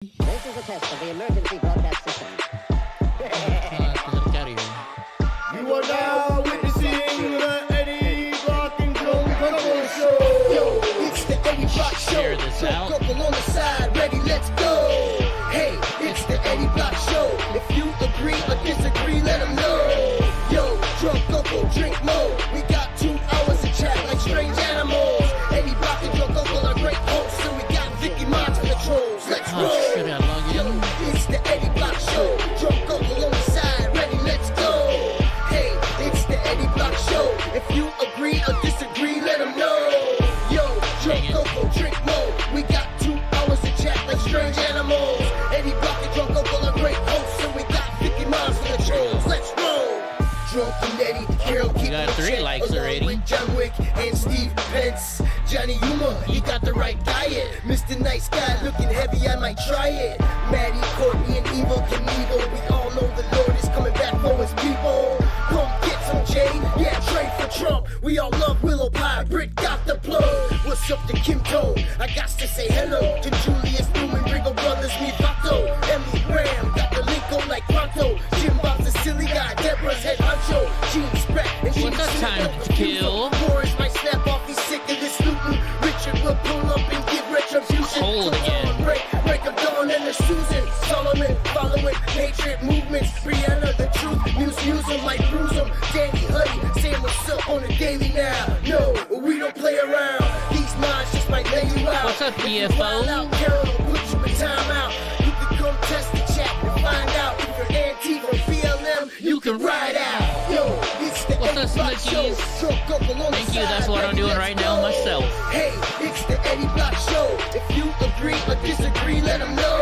This is a test of the emergency broadcast system. You are now witnessing the Eddie Block and Joe Carnival Show. Yo, it's the Eddie Block Show. Share this out. Couple on the side, ready, let's go. Hey, it's the Eddie Block Show. If you agree or disagree, let them know. Yo, drunk uncle, drink more. We got 2 hours to chat like strange animals. Eddie Block and drunk uncle are great hosts, and we got Vicky Mons for the trolls. Let's roll. Yo, it's the Eddie Block Show. Drunk uncle on the side, ready, let's go. Hey, it's the Eddie Block Show. If you agree or disagree, let them know. Yo, drunk uncle, drink more. We got 2 hours to chat like strange animals. Eddie Block and drunk uncle are great hosts, and we got 50 miles for the trolls. Let's roll. Drunk and Eddie, Carol, keep got 3 likes already. With John Wick and Steve Pence. Johnny Yuma, he got the right diet. Mr. Nice Guy, looking heavy, I might try it. Maddie, Courtney, and Evil Knievel. We all know the Lord is coming back for his people. Come get some Jay, yeah, trade for Trump. We all love Willow Pie, Brit got the plug. What's up to Kim Tone? I got to say hello to Julius Newman, Ringo Brothers, me Vato. Emily Graham, got the link on like Pronto. Jim Bob's a silly guy, Deborah's head honcho. Gene Spratt, and What's that time to kill? Morris might snap off, he's sick of this looting. Richard will pull up and give retribution. Cold again. Break of dawn and the Susan. Solomon following Patriot movements. Brianna, the truth. Muse him like bruise him. Danny Huddy, saying what's up on the daily now. No, we don't play around. These minds just might lay you out. What's up, If you wild out, Carol will put you in timeout. You can come test the chat and find out if you're Antifa or BLM. You can ride out. Yo, it's the What's up, Eddie Block Show. Slickies? Drunk uncle on the Thank you, side, that's what I'm ready, doing let's right now go. myself. Hey, it's the Eddie Block Show. If you agree or disagree, let them know.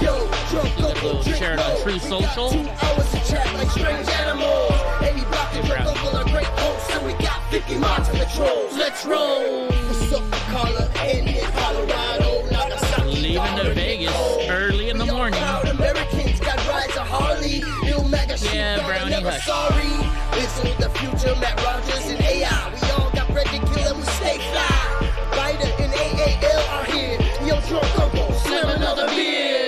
Yo, drunk uncle, drink share it on more. True We Social. got 2 hours to chat like strange animals. Eddie Block and drunk uncle are great hosts, and we got 50 mods for the trolls. Let's roll. What's up, Carla? In Colorado, Nagasaki, Leaving to Vegas early in the morning. Proud Americans got rides a Harley. Bill Maga, Yeah, Brownie, never hush. sorry. Bizzle, the future, Matt Rogers, and AI. We all got bread to kill and we stay fly. Ryder and AAL are here. Yo, drunk uncle, slam another beer.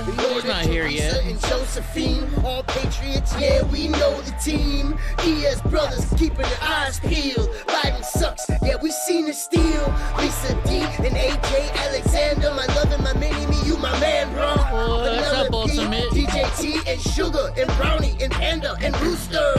He's not here yet. And Josephine, all patriots, yeah, we know the team. Diaz brothers keeping their eyes peeled. Biden sucks, yeah, we seen the steal. Lisa D and AJ Alexander, my love and my mini me, you my man, bro. What's up, Ultimate? DJT and Sugar and Brownie and Panda and Rooster.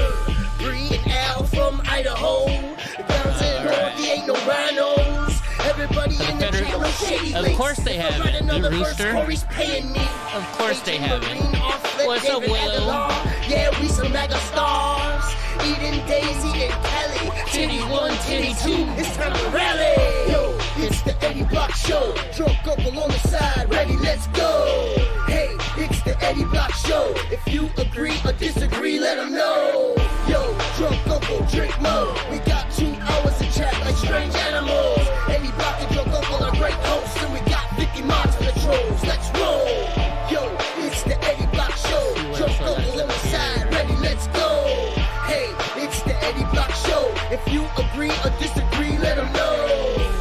Bree and Al from Idaho. Down to the north, there ain't no rhinos. Everybody in the chat was shady. Of course they have it, the Rooster. Corey's paying me. Of course they have it. What's up, David Willow? Aguilar. Yeah, we some mega stars. Eden, Daisy, and Kelly. Titty 1, Titty 2. It's time to rally. Yo, it's the Eddie Block Show. Drunk uncle on the side, ready, let's go. Hey, it's the Eddie Block Show. If you agree or disagree, let them know. Yo, drunk uncle, drink more. We got 2 hours to chat like strange animals. Eddie Block and drunk uncle are great hosts, and we got 50 mods for the trolls. Let's roll. Yo, it's the Eddie Block Show. Drunk uncle on the side, ready, let's go. Hey, it's the Eddie Block Show. If you agree or disagree, let them know.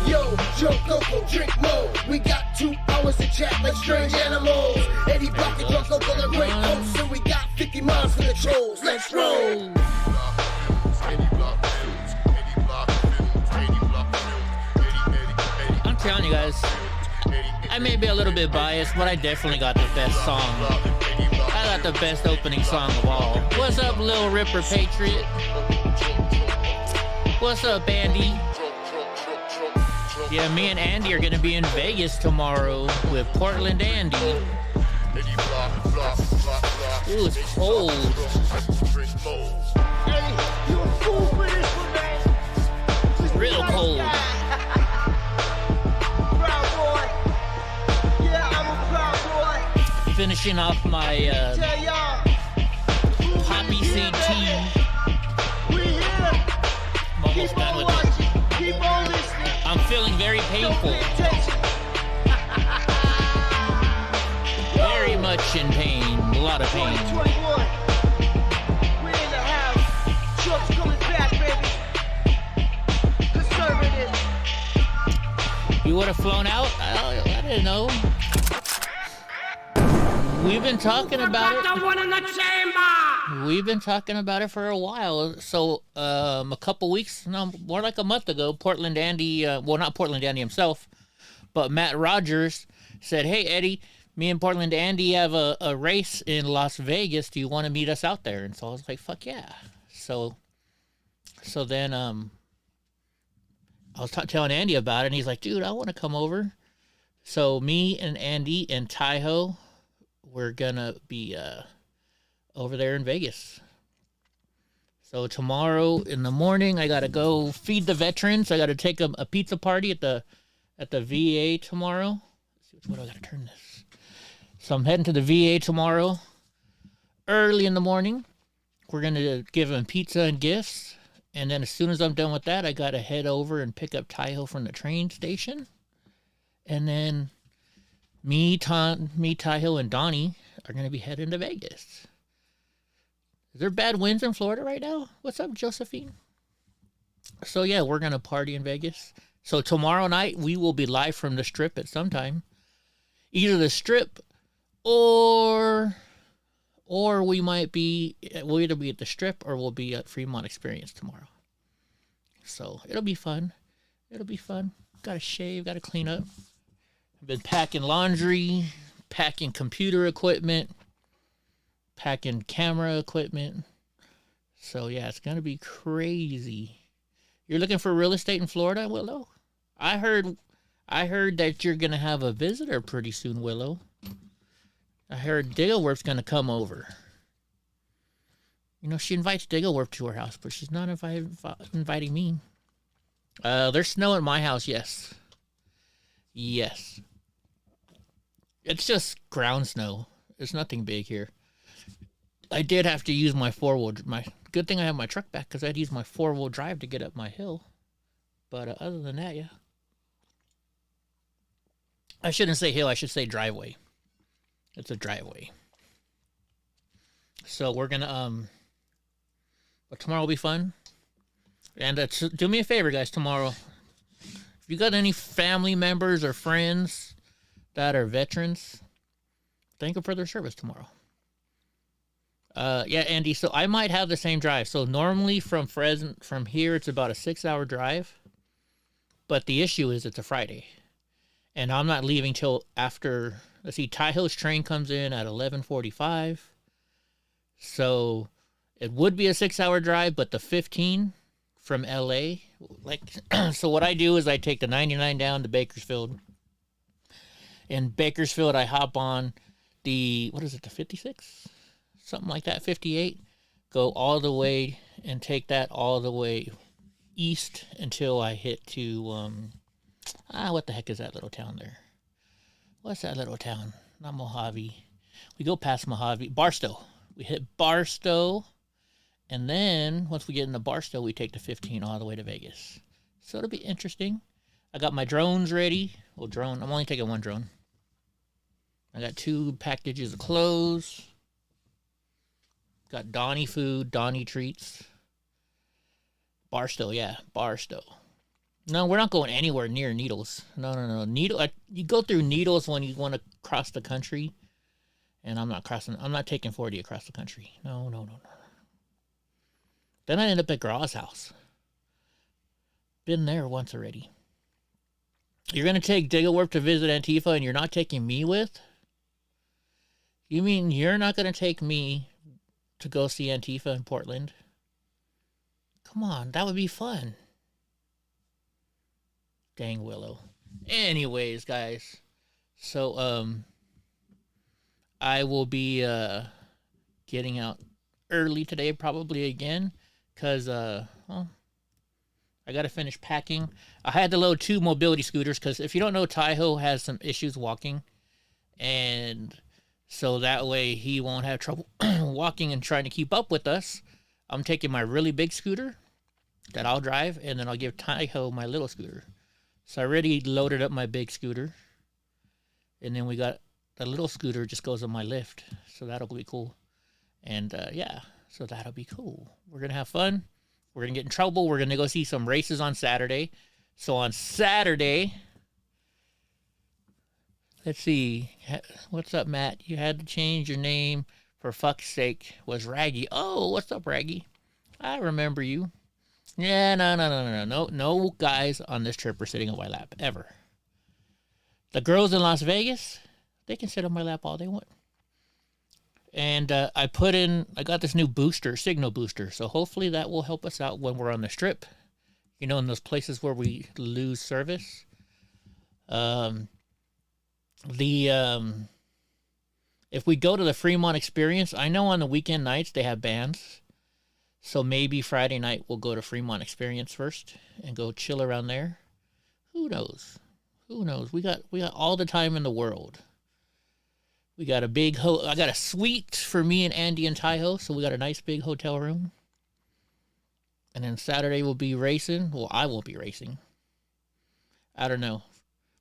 Yo, drunk uncle, drink more. We got 2 hours to chat like strange animals. Eddie Block and drunk uncle are great hosts, and we got 50 miles for the trolls. Let's roll. I'm telling you guys, I may be a little bit biased, but I definitely got the best song. I got the best opening song of all. What's up, Lil Ripper Patriot? What's up, Andy? Yeah, me and Andy are gonna be in Vegas tomorrow with Portland Andy. Ooh, it's cold. Real cold. Finishing off my poppy seed tea. I'm almost done with it. I'm feeling very painful. Very much in pain. A lot of pain. We're in the house. Trucks coming back, baby. Conservative. You would have flown out? I didn't know. We've been talking about it. The one in the chamber! We've been talking about it for a while. So, a couple weeks, no, more like a month ago, Portland Andy, well, not Portland Andy himself, but Matt Rogers said, "Hey, Eddie, me and Portland Andy have a race in Las Vegas. Do you want to meet us out there?" And so I was like, "Fuck yeah!" So then I was telling Andy about it, and he's like, "Dude, I want to come over." So me and Andy and Taiho, we're gonna be over there in Vegas. So tomorrow in the morning, I gotta go feed the veterans. I gotta take a pizza party at the VA tomorrow. Let's see, which way do I gotta turn this? So I'm heading to the VA tomorrow, early in the morning. We're gonna give them pizza and gifts, and then as soon as I'm done with that, I gotta head over and pick up Taiho from the train station, and then me, Taiho, and Donnie are gonna be heading to Vegas. Is there bad winds in Florida right now? What's up, Josephine? So yeah, we're gonna party in Vegas. So tomorrow night we will be live from the Strip at some time, either the Strip or we might be, we'll either be at the Strip or we'll be at Fremont Experience tomorrow. So it'll be fun. It'll be fun. Gotta shave, gotta clean up. I've been packing laundry, packing computer equipment, packing camera equipment. So yeah, it's gonna be crazy. You're looking for real estate in Florida, Willow? I heard that you're gonna have a visitor pretty soon, Willow. I heard Diggleworth's gonna come over. You know, she invites Diggleworth to her house, but she's not inviting me. There's snow at my house, yes. Yes. It's just ground snow. It's nothing big here. I did have to use my good thing I have my truck back, because I'd use my 4-wheel drive to get up my hill. But other than that, yeah. I shouldn't say hill, I should say driveway. It's a driveway. So we're gonna but tomorrow will be fun. And do me a favor, guys, tomorrow. If you got any family members or friends that are veterans, thank them for their service tomorrow. Yeah, Andy, so I might have the same drive. So normally from here, it's about a 6-hour drive. But the issue is it's a Friday. And I'm not leaving till after, let's see, Taiho's train comes in at 11:45. So it would be a 6-hour drive, but the 15 from LA, so what I do is I take the 99 down to Bakersfield. In Bakersfield, I hop on the 56? Something like that, 58. Go all the way and take that all the way east until I hit to, what the heck is that little town there? What's that little town? Not Mojave. We go past Mojave. Barstow. We hit Barstow. And then, once we get into Barstow, we take the 15 all the way to Vegas. So it'll be interesting. I got my drones ready. Well, drone. I'm only taking one drone. I got 2 packages of clothes. Got Donnie food, Donnie treats. Barstow, yeah, Barstow. No, we're not going anywhere near Needles. No. You go through Needles when you want to cross the country. And I'm not taking 40 across the country. No. Then I end up at Graw's house. Been there once already. You're going to take Diggleworth to visit Antifa and you're not taking me with? You mean you're not going to take me to go see Antifa in Portland? Come on, that would be fun. Dang, Willow. Anyways, guys. So, I will be getting out early today, probably again, because, I got to finish packing. I had to load 2 mobility scooters, because if you don't know, Taiho has some issues walking, and so that way he won't have trouble walking and trying to keep up with us. I'm taking my really big scooter that I'll drive, and then I'll give Taiho my little scooter. So I already loaded up my big scooter, and then we got the little scooter just goes on my lift, so that'll be cool. And yeah, so that'll be cool. We're gonna have fun. We're gonna get in trouble. We're gonna go see some races on Saturday. So on Saturday, Let's see. What's up, Matt? You had to change your name for fuck's sake. Was Raggy? Oh, what's up, Raggy? I remember you. Yeah, no guys on this trip are sitting on my lap ever. The girls in Las Vegas, they can sit on my lap all they want. And I got this new booster, signal booster. So hopefully that will help us out when we're on the strip. You know, in those places where we lose service. If we go to the Fremont Experience, I know on the weekend nights they have bands. So maybe Friday night we'll go to Fremont Experience first and go chill around there. Who knows? We got all the time in the world. We got I got a suite for me and Andy and Taiho, so we got a nice big hotel room. And then Saturday we'll be racing. Well, I won't be racing. I don't know.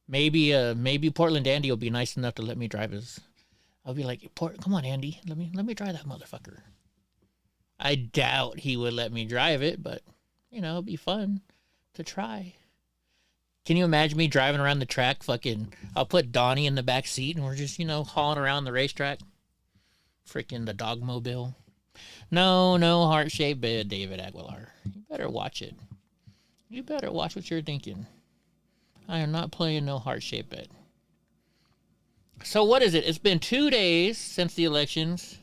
Maybe Portland Andy will be nice enough to let me drive his. I'll be like, come on, Andy, let me drive that motherfucker. I doubt he would let me drive it, but you know, it'd be fun to try. Can you imagine me driving around the track? I'll put Donnie in the back seat and we're just, you know, hauling around the racetrack. Freaking the dogmobile. No heart-shaped bed, David Aguilar. You better watch it. You better watch what you're thinking. I am not playing no heart-shaped bed. So what is it? It's been 2 days since the elections,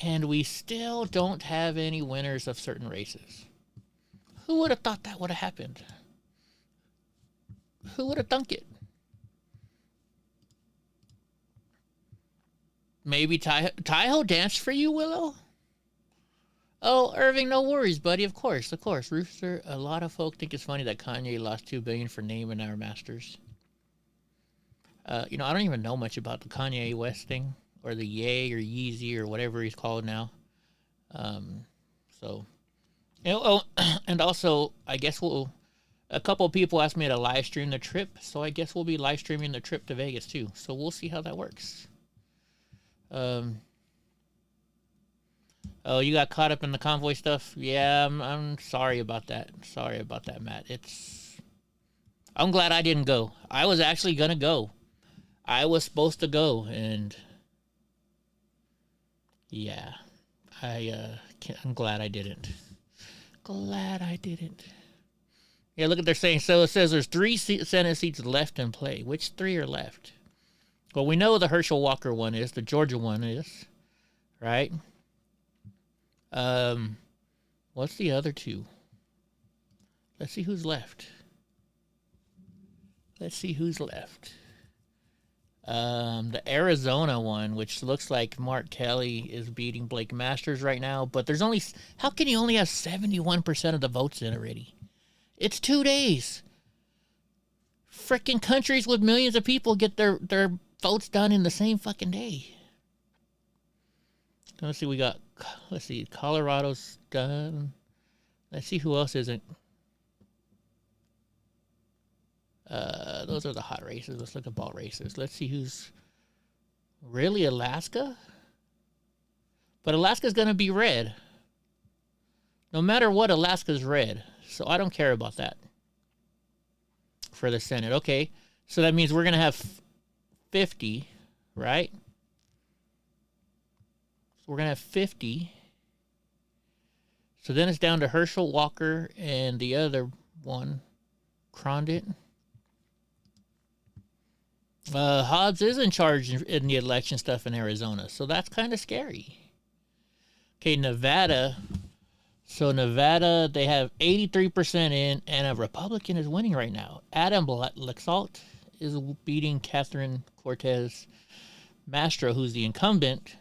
and we still don't have any winners of certain races. Who would have thought that would have happened? Who would have thunk it? Maybe Taiho danced for you, Willow? Oh, Irving, no worries, buddy. Of course. Rooster, a lot of folk think it's funny that Kanye lost $2 billion for naming our masters. You know, I don't even know much about the Kanye West thing, or the Ye or Yeezy or whatever he's called now. So, you know, and also, I guess a couple of people asked me to live stream the trip, so I guess we'll be live streaming the trip to Vegas too. So we'll see how that works. Oh, you got caught up in the convoy stuff? Yeah, I'm sorry about that. Sorry about that, Matt. I'm glad I didn't go. I was actually gonna go. I was supposed to go, and yeah, I'm glad I didn't. Yeah, look at they're saying. So it says there's 3 Senate seats left in play. Which 3 are left? Well, we know the Herschel Walker one is. The Georgia one is, right? What's the other 2? Let's see who's left. The Arizona one, which looks like Mark Kelly is beating Blake Masters right now, but how can you only have 71% of the votes in already? It's 2 days. Frickin' countries with millions of people get their votes done in the same fucking day. Let's see, Colorado's done. Let's see who else isn't. Those are the hot races. Let's look at ball races. Let's see who's really Alaska. But Alaska's going to be red. No matter what, Alaska's red. So I don't care about that for the Senate. Okay, so that means we're going to have 50, right? So we're going to have 50. So then it's down to Herschel Walker and the other one, Condit. Hobbs is in charge in the election stuff in Arizona, so that's kind of scary. Okay, Nevada. So Nevada, they have 83% in, and a Republican is winning right now. Adam Laxalt is beating Catherine Cortez Mastro, who's the incumbent,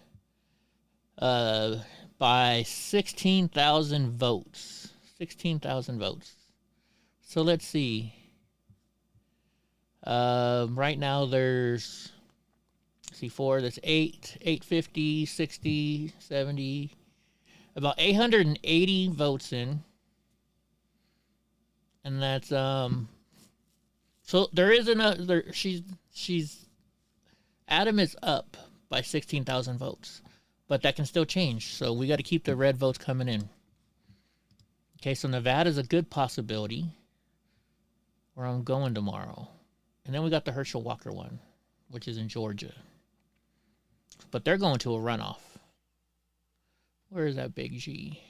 by 16,000 votes. 16,000 votes. So let's see. Right now there's, there's 850, 60, 70, about 880 votes in. And that's, so there is another, Adam is up by 16,000 votes, but that can still change. So we got to keep the red votes coming in. Okay, so Nevada's a good possibility where I'm going tomorrow. And then we got the Herschel Walker one. which is in Georgia. But they're going to a runoff. Where is that big G?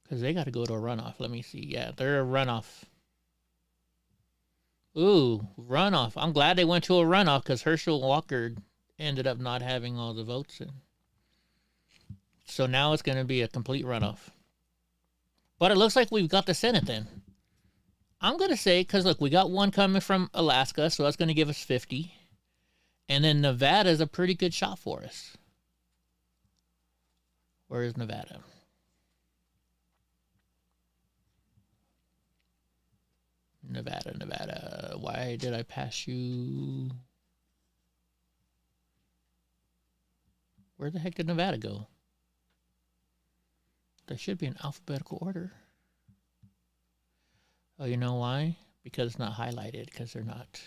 Because they got to go to a runoff. Let me see. Yeah, they're a runoff. Ooh, runoff. I'm glad they went to a runoff because Herschel Walker ended up not having all the votes in. So now it's going to be a complete runoff. But it looks like we've got the Senate then. I'm going to say, because look, we got one coming from Alaska, so that's going to give us 50. And then Nevada is a pretty good shot for us. Where is Nevada? Nevada. Why did I pass you? Where the heck did Nevada go? There should be an alphabetical order. Oh, you know why? Because it's not highlighted, because they're not.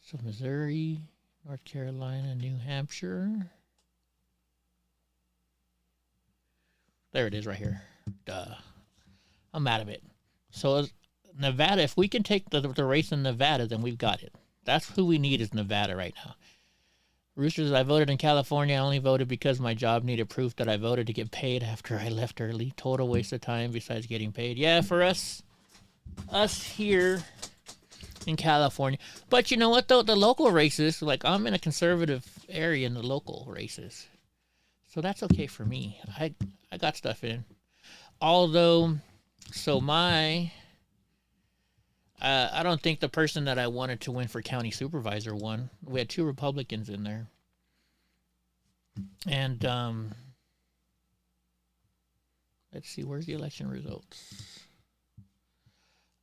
So Missouri, North Carolina, New Hampshire. There it is right here. Duh. I'm out of it. So Nevada, if we can take the race in Nevada, then we've got it. That's who we need is Nevada right now. Roosters, I voted in California. I only voted because my job needed proof that I voted to get paid after I left early. Total waste of time besides getting paid. Yeah, for us here in California. But you know what, though? The local races, like I'm in a conservative area in the local races. So that's okay for me. I got stuff in. Although, so I don't think the person that I wanted to win for county supervisor won. We had 2 Republicans in there. And let's see, where's the election results?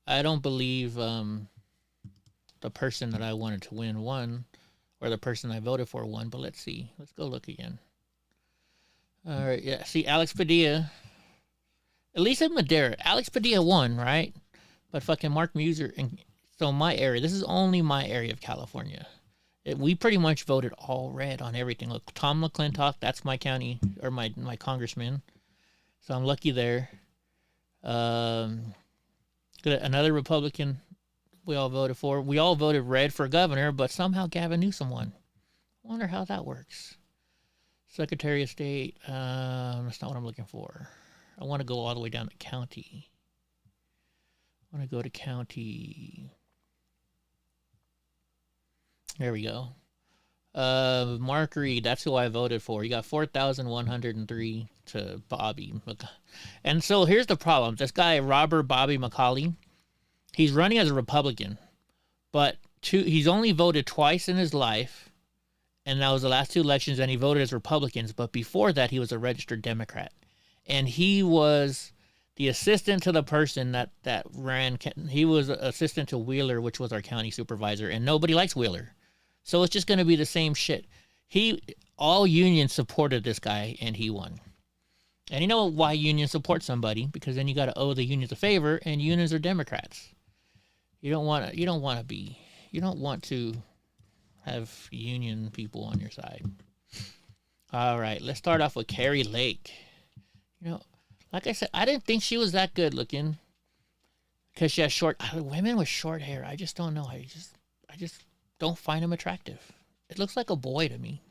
I don't believe the person that I wanted to win won, or the person I voted for won, but let's see. Let's go look again. All right, yeah, see, Alex Padilla, at least in Madera, Alex Padilla won, right? But fucking Mark Muser, and so my area, this is only my area of California. We pretty much voted all red on everything. Look, Tom McClintock, that's my county, or my congressman. So I'm lucky there. Another Republican we all voted for. We all voted red for governor, but somehow Gavin Newsom won. I wonder how that works. Secretary of State, that's not what I'm looking for. I want to go all the way down to county. I want to go to county. There we go. Mark Reed, that's who I voted for. He got 4,103 to Bobby. And so here's the problem. This guy, Robert Bobby McCauley, he's running as a Republican, but he's only voted twice in his life, and that was the last 2 elections, and he voted as Republicans. But before that, he was a registered Democrat. And he was the assistant to the person that ran. He was assistant to Wheeler, which was our county supervisor, and nobody likes Wheeler. So it's just going to be the same shit. All unions supported this guy, and he won. And you know why unions support somebody? Because then you got to owe the unions a favor, and unions are Democrats. You don't want to have union people on your side. All right, let's start off with Carrie Lake. You know, like I said, I didn't think she was that good looking because she has women with short hair. I just don't know. I just don't find them attractive. It looks like a boy to me.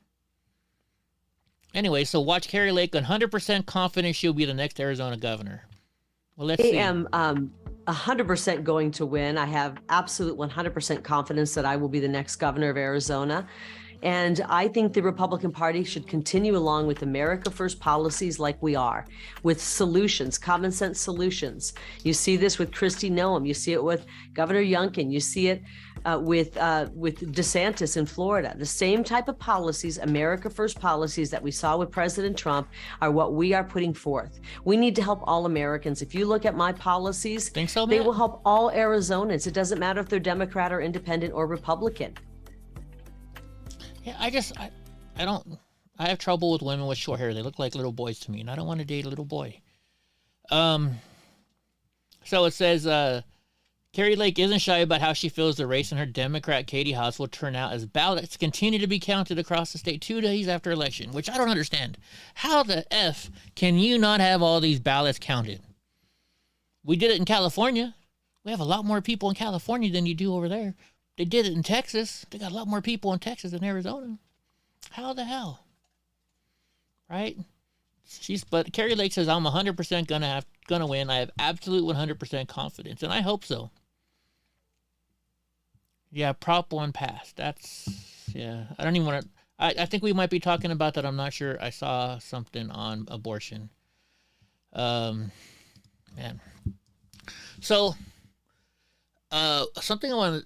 Anyway, so watch Carrie Lake. 100% confident she'll be the next Arizona governor. Well, let's see. I am 100% going to win. I have absolute 100% confidence that I will be the next governor of Arizona. And I think the Republican Party should continue along with America First policies like we are, with solutions, common sense solutions. You see this with Kristi Noem. You see it with Governor Youngkin. You see it with DeSantis in Florida. The same type of policies, America First policies that we saw with President Trump, are what we are putting forth. We need to help all Americans. If you look at my policies, think so, they will help all Arizonans. It doesn't matter if they're Democrat or Independent or Republican. Yeah, I have trouble with women with short hair. They look like little boys to me, and I don't want to date a little boy. So it says, Carrie Lake isn't shy about how she feels the race in her Democrat Katie House will turn out as ballots continue to be counted across the state 2 days after election, which I don't understand. How the F can you not have all these ballots counted? We did it in California. We have a lot more people in California than you do over there. They did it in Texas. They got a lot more people in Texas than Arizona. How the hell? Right? But Carrie Lake says, I'm 100% gonna win. I have absolute 100% confidence, and I hope so. Yeah, Prop 1 passed. Yeah. I don't even want to. I think we might be talking about that. I'm not sure. I saw something on abortion. Man. So, something I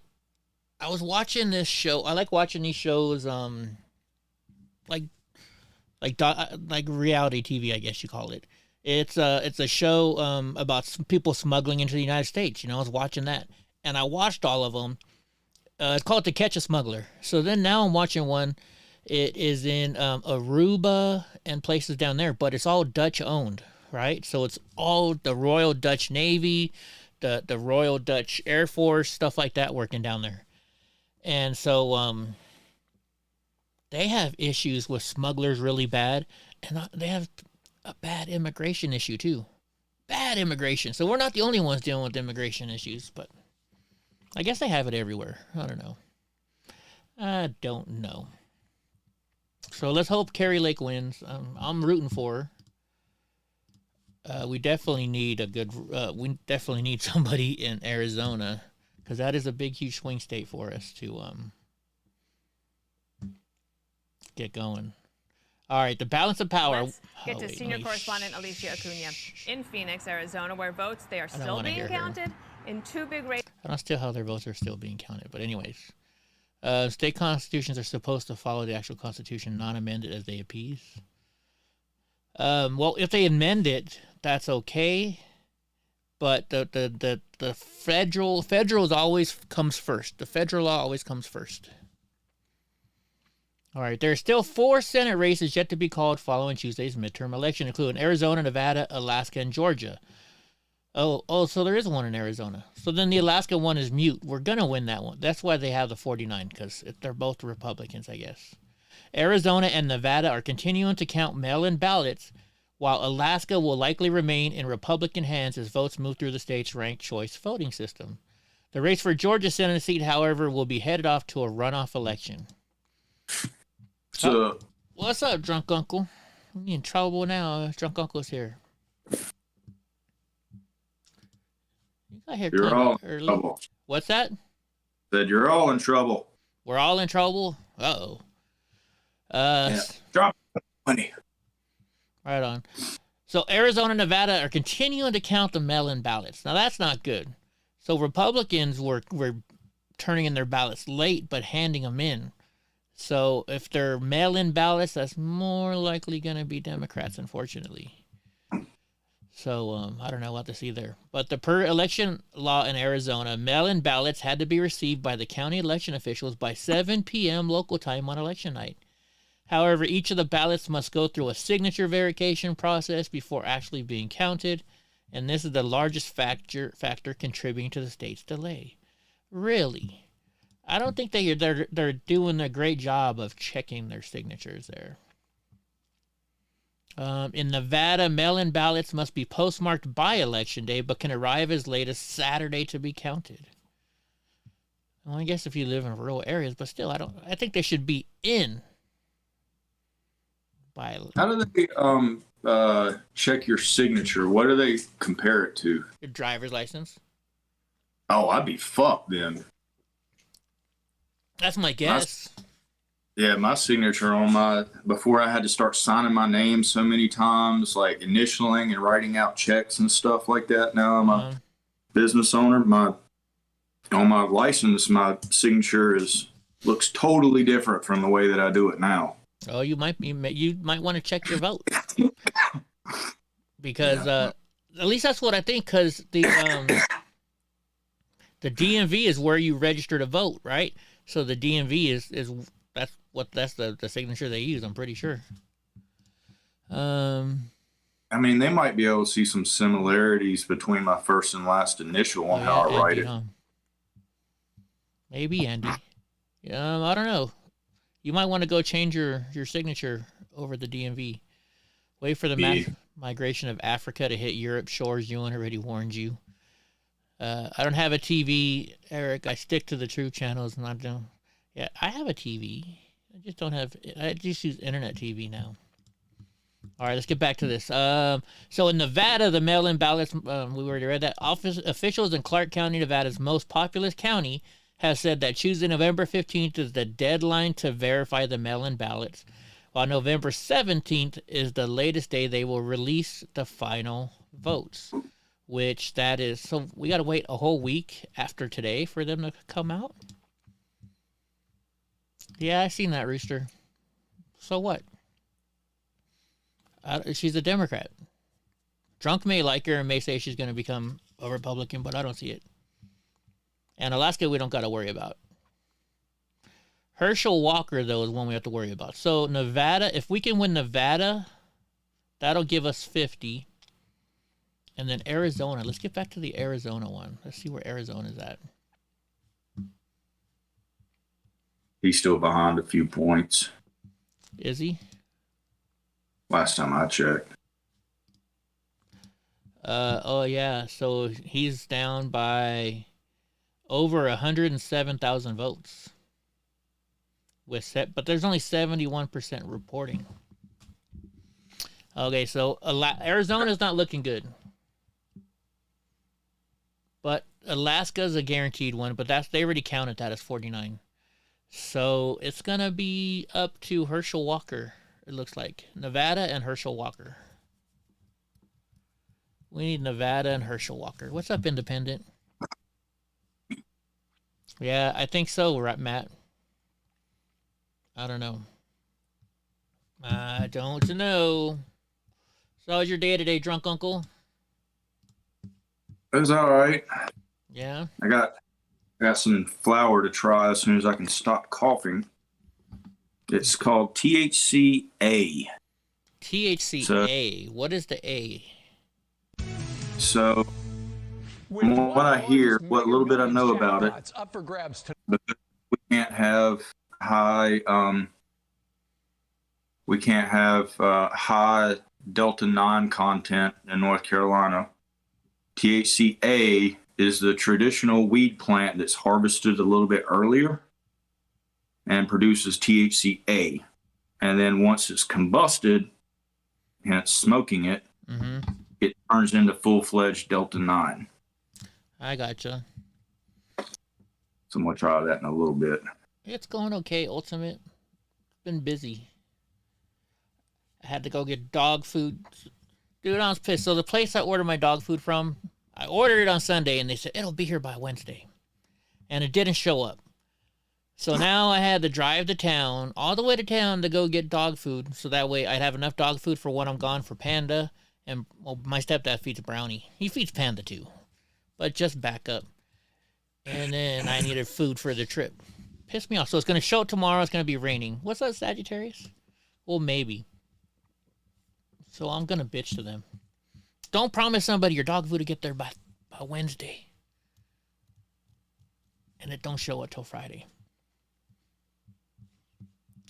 was watching this show. I like watching these shows, like reality TV, I guess you call it. It's a show about people smuggling into the United States. I was watching that, and I watched all of them. It's called To Catch a Smuggler. So then now I'm watching one. It is in Aruba and places down there, but it's all Dutch owned, right? So it's all the Royal Dutch Navy, the Royal Dutch Air Force, stuff like that working down there. And so they have issues with smugglers really bad, and they have a bad immigration issue too. Bad immigration. So we're not the only ones dealing with immigration issues, but I guess they have it everywhere. I don't know. So let's hope Carrie Lake wins. I'm rooting for her. We definitely need we definitely need somebody in Arizona, because that is a big, huge swing state for us to get going. All right, the balance of power. Let's get to senior correspondent Alicia Acuna in Phoenix, Arizona, where votes they are still being counted in two big races. I don't know how their votes are still being counted, but anyways. State constitutions are supposed to follow the actual constitution, not amend it as they appease. Well, if they amend it, that's okay. But the federal always comes first. The federal law always comes first. All right, there are still 4 Senate races yet to be called following Tuesday's midterm election, including Arizona, Nevada, Alaska, and Georgia. Oh, so there is one in Arizona. So then the Alaska one is mute. We're going to win that one. That's why they have the 49, because they're both Republicans, I guess. Arizona and Nevada are continuing to count mail-in ballots, while Alaska will likely remain in Republican hands as votes move through the state's ranked choice voting system. The race for Georgia's Senate seat, however, will be headed off to a runoff election. So, what's up, drunk uncle? I'm in trouble now. Drunk uncle's here. You got here you're all early. in trouble. What's that? Said you're all in trouble. We're all in trouble? Uh-oh. Drop money. Right on. So Arizona and Nevada are continuing to count the mail-in ballots. Now, that's not good. So Republicans were turning in their ballots late, but handing them in. So if they're mail-in ballots, that's more likely going to be Democrats, unfortunately. So I don't know what to see there. But the per-election law in Arizona, mail-in ballots had to be received by the county election officials by 7 p.m. local time on election night. However, each of the ballots must go through a signature verification process before actually being counted, and this is the largest factor contributing to the state's delay. Really? I don't think they're doing a great job of checking their signatures there. In Nevada, mail-in ballots must be postmarked by Election Day, but can arrive as late as Saturday to be counted. Well, I guess if you live in rural areas, but still, I think they should be in by. How do they check your signature? What do they compare it to? Your driver's license. Oh, I'd be fucked then. That's my guess. My signature on before I had to start signing my name so many times, like initialing and writing out checks and stuff like that. Now I'm a business owner. On my license, my signature looks totally different from the way that I do it now. Oh, you might want to check your vote. Because at least that's what I think, because the DMV is where you register to vote, right? So the DMV is that's the signature they use, I'm pretty sure. I mean, they might be able to see some similarities between my first and last initial on how I write it. Maybe, Andy. I don't know. You might want to go change your signature over the DMV. Wait for the migration of Africa to hit Europe shores. Ewan already warned you. I don't have a TV, Eric. I stick to the true channels, and I don't. Yeah, I have a TV. I just don't have. I just use internet TV now. All right, let's get back to this. So in Nevada, the mail-in ballots. We already read that. Officials in Clark County, Nevada's most populous county, have said that Tuesday, November 15th, is the deadline to verify the mail-in ballots, while November 17th is the latest day they will release the final votes. Which that is, so we got to wait a whole week after today for them to come out? Yeah, I seen that, Rooster. So what? She's a Democrat. Drunk may like her and may say she's going to become a Republican, but I don't see it. And Alaska, we don't got to worry about. Herschel Walker, though, is one we have to worry about. So Nevada, if we can win Nevada, that'll give us 50. And then Arizona. Let's get back to the Arizona one. Let's see where Arizona's at. He's still behind a few points. Is he? Last time I checked. Oh yeah. So he's down by over 107,000 votes. But there's only 71% reporting. Okay, so Arizona's not looking good. But Alaska's a guaranteed one, but they already counted that as 49. So it's going to be up to Herschel Walker, it looks like. Nevada and Herschel Walker. We need Nevada and Herschel Walker. What's up, Independent? Yeah, I think so, right, Matt? I don't know. I don't know. So how was your day today, drunk uncle? It was all right. Yeah. I got some flour to try as soon as I can stop coughing. It's called THCA. THCA. What is the A? So, from what I hear, what little bit I know about it, it's up for grabs today. we can't have high high Delta 9 content in North Carolina. THCA is the traditional weed plant that's harvested a little bit earlier and produces THCA. And then once it's combusted and it's smoking it, it turns into full-fledged Delta 9. I gotcha. So I'm going to try that in a little bit. It's going okay, Ultimate. Been busy. I had to go get dog food. Dude, I was pissed. So the place I ordered my dog food from, I ordered it on Sunday, and they said, it'll be here by Wednesday. And it didn't show up. So now I had to drive to town, all the way to town, to go get dog food. So that way I'd have enough dog food for when I'm gone for Panda. And my stepdad feeds Brownie. He feeds Panda too. But just back up. And then I needed food for the trip. Pissed me off. So it's going to show tomorrow. It's going to be raining. What's that, Sagittarius? Well, maybe. So I'm going to bitch to them. Don't promise somebody your dog food to get there by Wednesday. And it don't show up till Friday.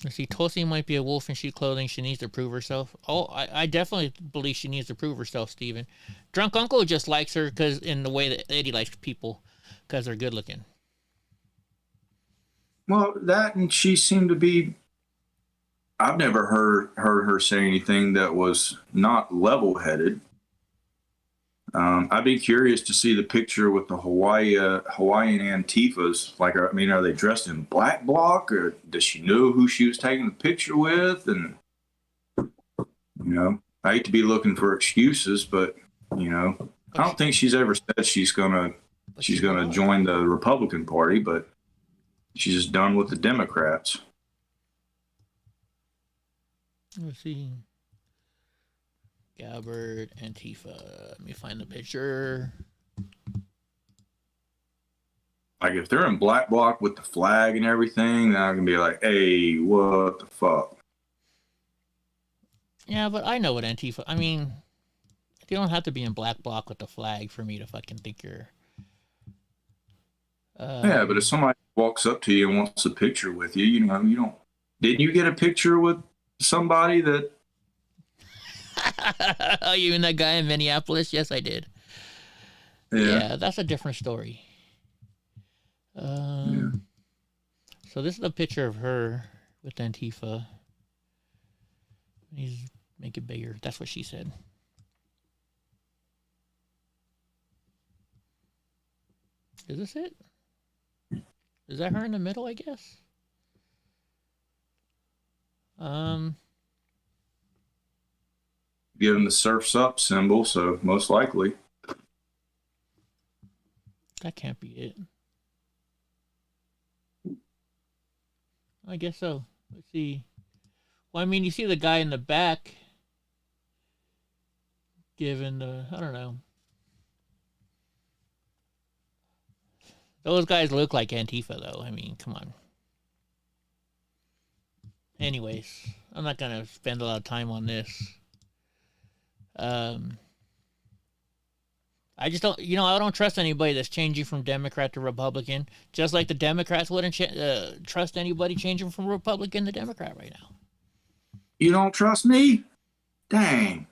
Let's see, Tulsi might be a wolf in sheep clothing. She needs to prove herself. Oh, I definitely believe she needs to prove herself, Steven. Drunk Uncle just likes her because in the way that Eddie likes people because they're good looking. Well, that and she seemed to be... I've never heard her say anything that was not level-headed. I'd be curious to see the picture with the Hawaiian Antifas. Like, I mean, are they dressed in black bloc, or does she know who she was taking the picture with? And, I hate to be looking for excuses, but, I don't think she's ever said she's gonna join the Republican Party, but she's just done with the Democrats. Let's see. Gabbard, Antifa. Let me find the picture. Like, if they're in black bloc with the flag and everything, then I can be like, hey, what the fuck? Yeah, but I know what Antifa... I mean, you don't have to be in black bloc with the flag for me to fucking think you're... yeah, but if somebody walks up to you and wants a picture with you, you don't... Didn't you get a picture with somebody that... Oh, you mean that guy in Minneapolis? Yes, I did. Yeah, that's a different story. So this is a picture of her with Antifa. He's make it bigger. That's what she said. Is this it? Is that her in the middle, I guess? Give him the surf's up symbol, so most likely. That can't be it. I guess so. Let's see. Well, I mean, you see the guy in the back giving the, I don't know. Those guys look like Antifa, though. I mean, come on. Anyways, I'm not going to spend a lot of time on this. I just don't, I don't trust anybody that's changing from Democrat to Republican, just like the Democrats wouldn't trust anybody changing from Republican to Democrat right now. You don't trust me? Dang.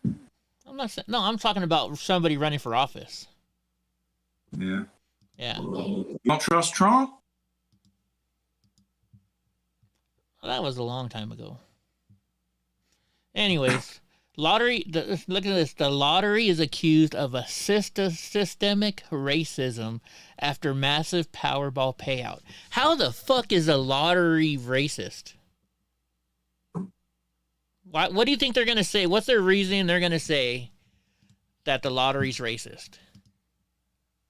I'm not saying, no, I'm talking about somebody running for office. Yeah. Yeah. You don't trust Trump? Well, that was a long time ago. Anyways, lottery. Look at this. The lottery is accused of a systemic racism after massive Powerball payout. How the fuck is a lottery racist? What do you think they're gonna say? What's their reasoning? They're gonna say that the lottery's racist.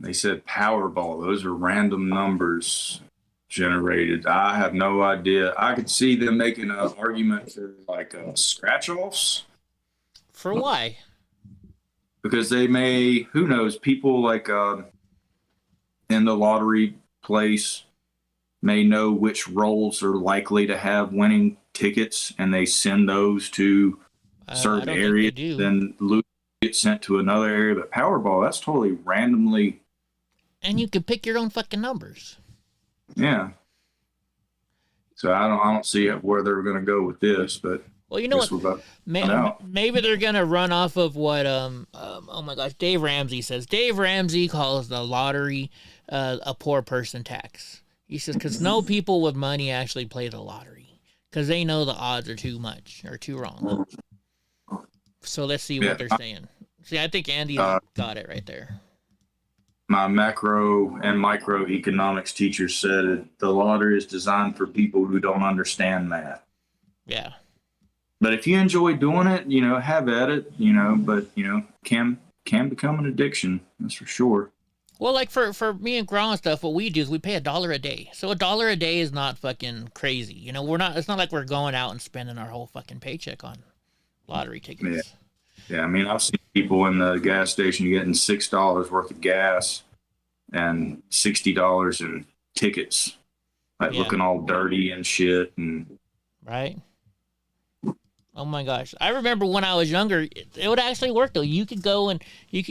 They said Powerball. Those are random numbers generated. I have no idea. I could see them making an argument for like scratch-offs. For why? Because they may, who knows, people like in the lottery place may know which rolls are likely to have winning tickets, and they send those to certain areas. Then loot gets sent to another area. But Powerball, that's totally randomly. And you can pick your own fucking numbers. Yeah. So I don't see where they're going to go with this, but well, you know what? Maybe they're going to run off of what oh my gosh, Dave Ramsey says. Dave Ramsey calls the lottery a poor person tax. He says because no people with money actually play the lottery because they know the odds are too much or too wrong. So let's see what they're saying. See, I think Andy got it right there. My macro and microeconomics teacher said the lottery is designed for people who don't understand math. Yeah. But if you enjoy doing it, have at it, but, can become an addiction. That's for sure. Well, like for me and Gron and stuff, what we do is we pay $1 a day. So $1 a day is not fucking crazy. It's not like we're going out and spending our whole fucking paycheck on lottery tickets. Yeah, I mean, I've seen people in the gas station getting $6 worth of gas and $60 in tickets, looking all dirty and shit. And right. Oh my gosh! I remember when I was younger, it would actually work though. You could go and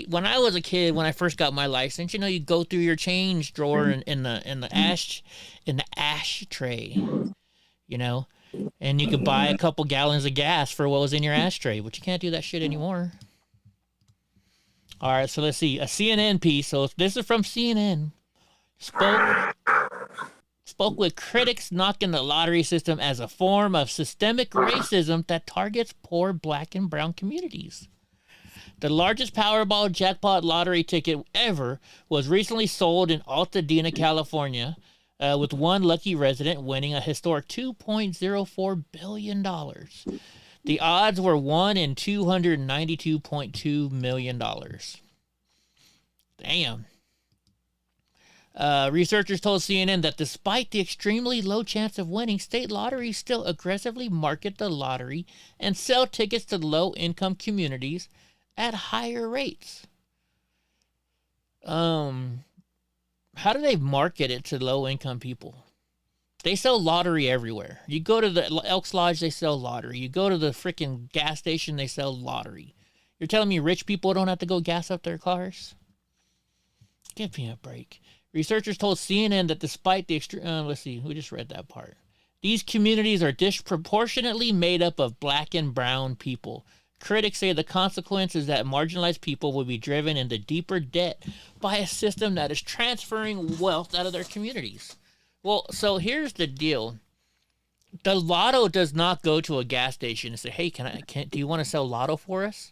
when I was a kid, when I first got my license, you go through your change drawer in the ashtray, and you could buy a couple gallons of gas for what was in your ashtray, but you can't do that shit anymore. All right, so let's see. A CNN piece. So this is from CNN. Spoke with critics knocking the lottery system as a form of systemic racism that targets poor black and brown communities. The largest Powerball jackpot lottery ticket ever was recently sold in Altadena, California, with one lucky resident winning a historic $2.04 billion. The odds were 1 in $292.2 million. Damn. Researchers told CNN that despite the extremely low chance of winning, state lotteries still aggressively market the lottery and sell tickets to low-income communities at higher rates. How do they market it to low-income people? They sell lottery everywhere. You go to the Elks Lodge, they sell lottery. You go to the freaking gas station, they sell lottery. You're telling me rich people don't have to go gas up their cars? Give me a break. Researchers told CNN that despite the let's see, we just read that part. These communities are disproportionately made up of black and brown people, Critics say the consequence is that marginalized people will be driven into deeper debt by a system that is transferring wealth out of their communities. Well, so here's the deal. The lotto does not go to a gas station and say, hey, do you want to sell lotto for us?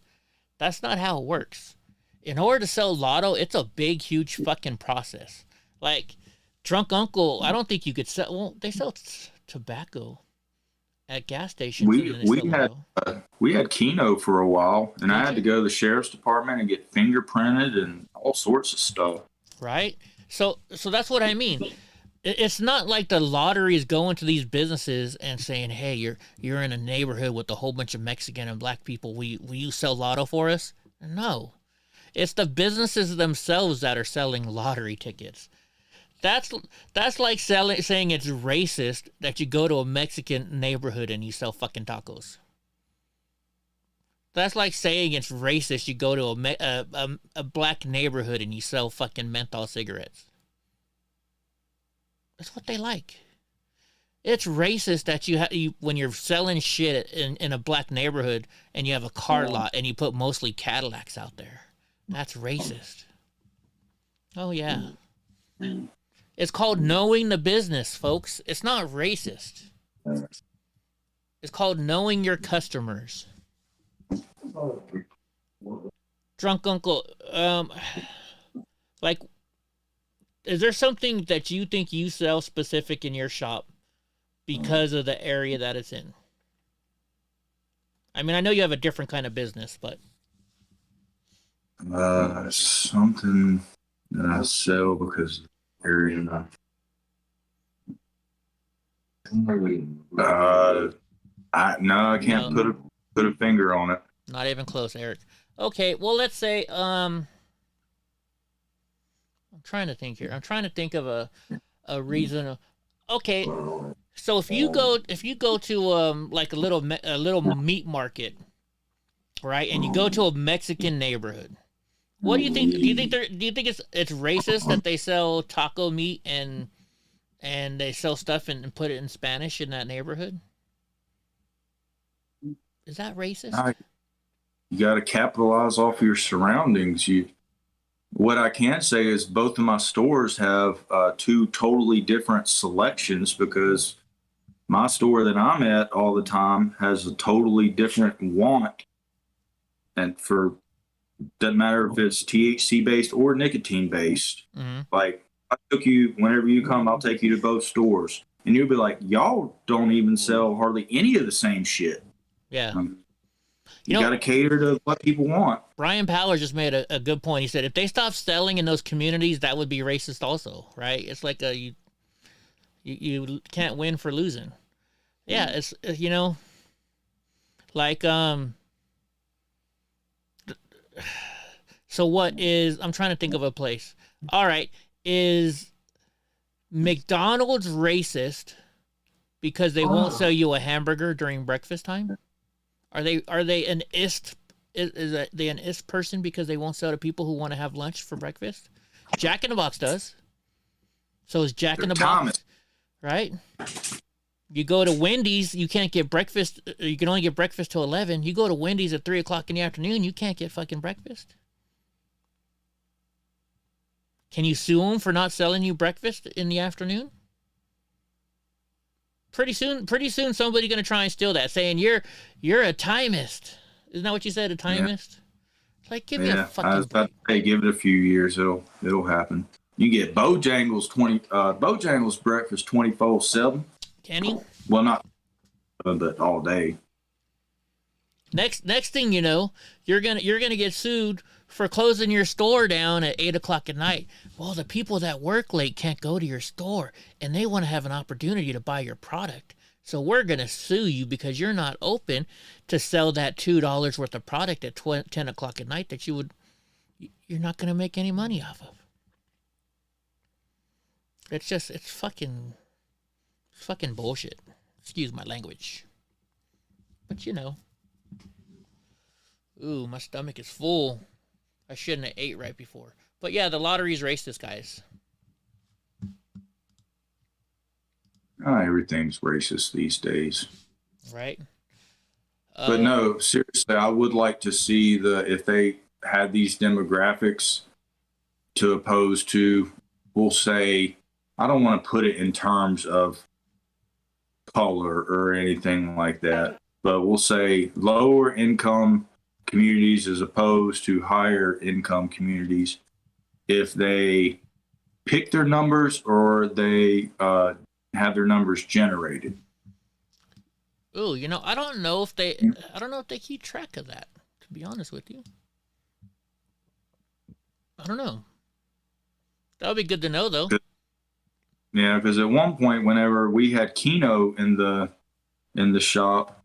That's not how it works. In order to sell lotto, it's a big, huge fucking process. Like, Drunk Uncle, I don't think you could sell, well, they sell tobacco at gas stations. We had Keno for a while, and I had to go to the sheriff's department and get fingerprinted and all sorts of stuff. Right? So that's what I mean. It's not like the lottery is going to these businesses and saying, hey, you're in a neighborhood with a whole bunch of Mexican and black people. Will you sell lotto for us? No. It's the businesses themselves that are selling lottery tickets. That's like saying it's racist that you go to a Mexican neighborhood and you sell fucking tacos. That's like saying it's racist you go to a black neighborhood and you sell fucking menthol cigarettes. That's what they like. It's racist that you when you're selling shit in a black neighborhood and you have a car lot and you put mostly Cadillacs out there. That's racist. Oh yeah. It's called knowing the business, folks. It's not racist. It's called knowing your customers. Drunk Uncle, like, is there something that you think you sell specific in your shop because of the area that it's in? I mean, I know you have a different kind of business, but something that I sell because of the area. I can't put a finger on it. Not even close, Eric. Okay, well, let's say I'm trying to think here. I'm trying to think of a reason. Okay, so if you go to like a little meat market, right, and you go to a Mexican neighborhood, what do you think? Do you think it's racist that they sell taco meat and they sell stuff and put it in Spanish in that neighborhood? Is that racist? You got to capitalize off your surroundings. What I can say is both of my stores have two totally different selections, because my store that I'm at all the time has a totally different want. And doesn't matter if it's THC based or nicotine based. Mm-hmm. Like, whenever you come, I'll take you to both stores. And you'll be like, y'all don't even sell hardly any of the same shit. Yeah. You got to cater to what people want. Brian Powler just made a good point. He said if they stop selling in those communities, that would be racist also, right? It's like you can't win for losing. Yeah, it's like so what is, I'm trying to think of a place. All right, is McDonald's racist because they won't sell you a hamburger during breakfast time? Are they an ist? Is they an ist person because they won't sell to people who want to have lunch for breakfast? Jack in the Box does. So is Jack in the Box, right? You go to Wendy's, you can't get breakfast. You can only get breakfast till 11. You go to Wendy's at 3:00 in the afternoon, you can't get fucking breakfast. Can you sue them for not selling you breakfast in the afternoon? Pretty soon, somebody's gonna try and steal that, saying you're a timist. Isn't that what you said, a timist? Yeah. Like, give me a fucking. I was about to say, give it a few years, it'll happen. You get Bojangles breakfast 24/7. Can you? Well, not, but all day. Next thing you know, you're gonna get sued for closing your store down at 8:00 at night. Well, the people that work late can't go to your store, and they want to have an opportunity to buy your product. So we're gonna sue you because you're not open to sell that $2 worth of product at 10:00 at night that you're not gonna make any money off of. It's fucking bullshit. Excuse my language. But ooh, my stomach is full. I shouldn't have ate right before. But yeah, the lottery's racist, guys. Everything's racist these days. Right? But no, seriously, I would like to see if they had these demographics to oppose to, we'll say, I don't want to put it in terms of color or anything like that, but we'll say lower income communities as opposed to higher income communities. If they pick their numbers or they have their numbers generated. Ooh, I don't know if they keep track of that, to be honest with you. I don't know. That would be good to know, though. Yeah, because at one point, whenever we had Keno in the shop,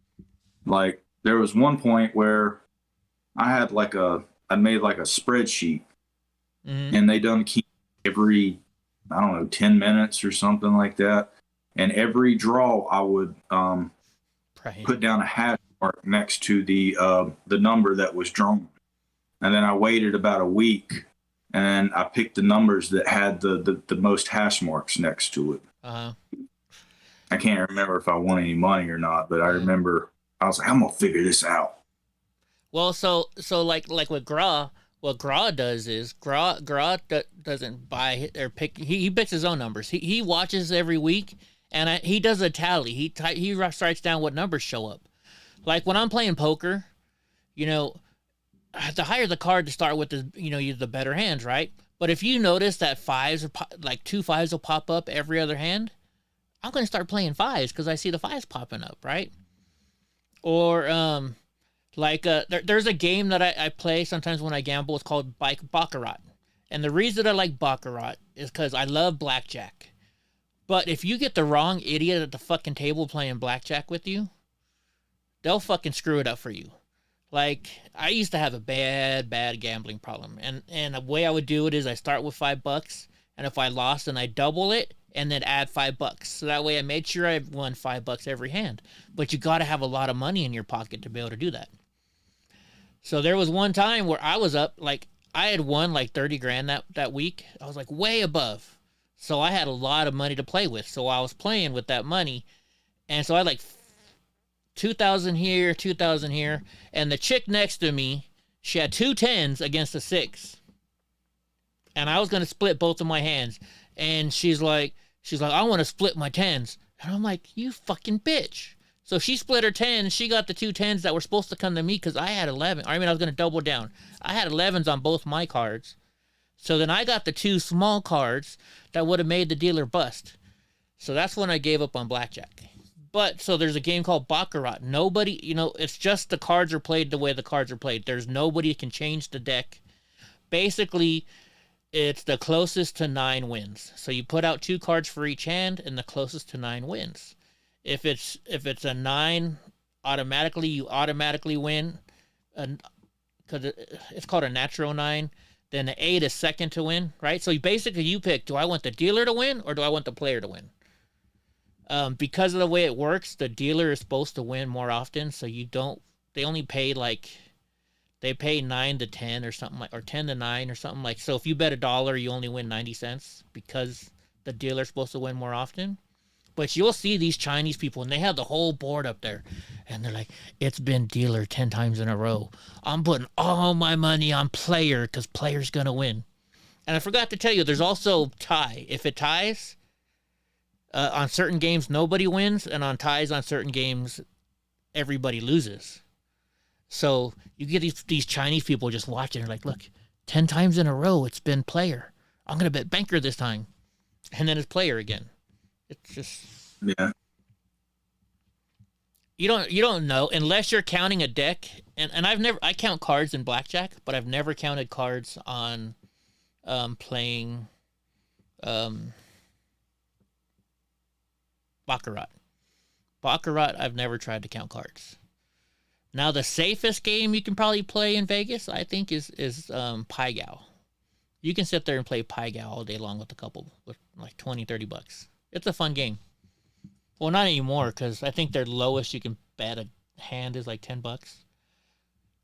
like there was one point where I made like a spreadsheet, and they done Keno every, I don't know, 10 minutes or something like that. And every draw I would put down a hash mark next to the number that was drawn. And then I waited about a week and I picked the numbers that had the most hash marks next to it. I can't remember if I won any money or not, but I remember I was like, I'm gonna figure this out. Well, so like with Gra, what Gra does is Gra doesn't buy or pick. He picks his own numbers. He watches every week, and he does a tally. He writes down what numbers show up. Like when I'm playing poker, the higher the card to start with, the better hands, right? But if you notice that two fives will pop up every other hand, I'm going to start playing fives because I see the fives popping up, right? Or there's a game that I play sometimes when I gamble. It's called Baccarat. And the reason I like Baccarat is because I love blackjack. But if you get the wrong idiot at the fucking table playing blackjack with you, they'll fucking screw it up for you. Like, I used to have a bad gambling problem. And the way I would do it is I start with $5, and if I lost, then I double it and then add $5. So that way I made sure I won $5 every hand. But you got to have a lot of money in your pocket to be able to do that. So there was one time where I was up, like, I had won like 30 grand that week. I was like way above. So I had a lot of money to play with. So I was playing with that money. And so I had like 2,000 here, 2,000 here. And the chick next to me, she had 2 10s against a 6. And I was going to split both of my hands. And she's like, I want to split my 10s. And I'm like, you fucking bitch. So she split her 10s. She got the 2 10s that were supposed to come to me because I had 11. I was going to double down. I had 11s on both my cards. So then I got the 2 small cards that would have made the dealer bust. So that's when I gave up on blackjack. But so there's a game called Baccarat. Nobody, it's just the cards are played the way the cards are played. There's nobody can change the deck. Basically, it's the closest to 9 wins. So you put out 2 cards for each hand, and the closest to 9 wins. If it's a 9, you automatically win, because it's called a natural 9. Then the 8 is second to win, right? So you pick: do I want the dealer to win or do I want the player to win? Because of the way it works, the dealer is supposed to win more often. So they only pay they pay 9 to 10 or something or 10 to 9 or something like. So if you bet $1, you only win 90 cents because the dealer's supposed to win more often. But you'll see these Chinese people, and they have the whole board up there. And they're like, it's been dealer 10 times in a row. I'm putting all my money on player because player's going to win. And I forgot to tell you, there's also tie. If it ties, on certain games, nobody wins. And on ties on certain games, everybody loses. So you get these Chinese people just watching. They're like, look, 10 times in a row, it's been player. I'm going to bet banker this time. And then it's player again. It's just, yeah. You don't know unless you're counting a deck. And I count cards in blackjack, but I've never counted cards on playing Baccarat. Baccarat, I've never tried to count cards. Now the safest game you can probably play in Vegas, I think, is Pai Gow. You can sit there and play Pai Gow all day long with like $20-$30. It's a fun game. Well, not anymore, because I think their lowest you can bet a hand is like $10.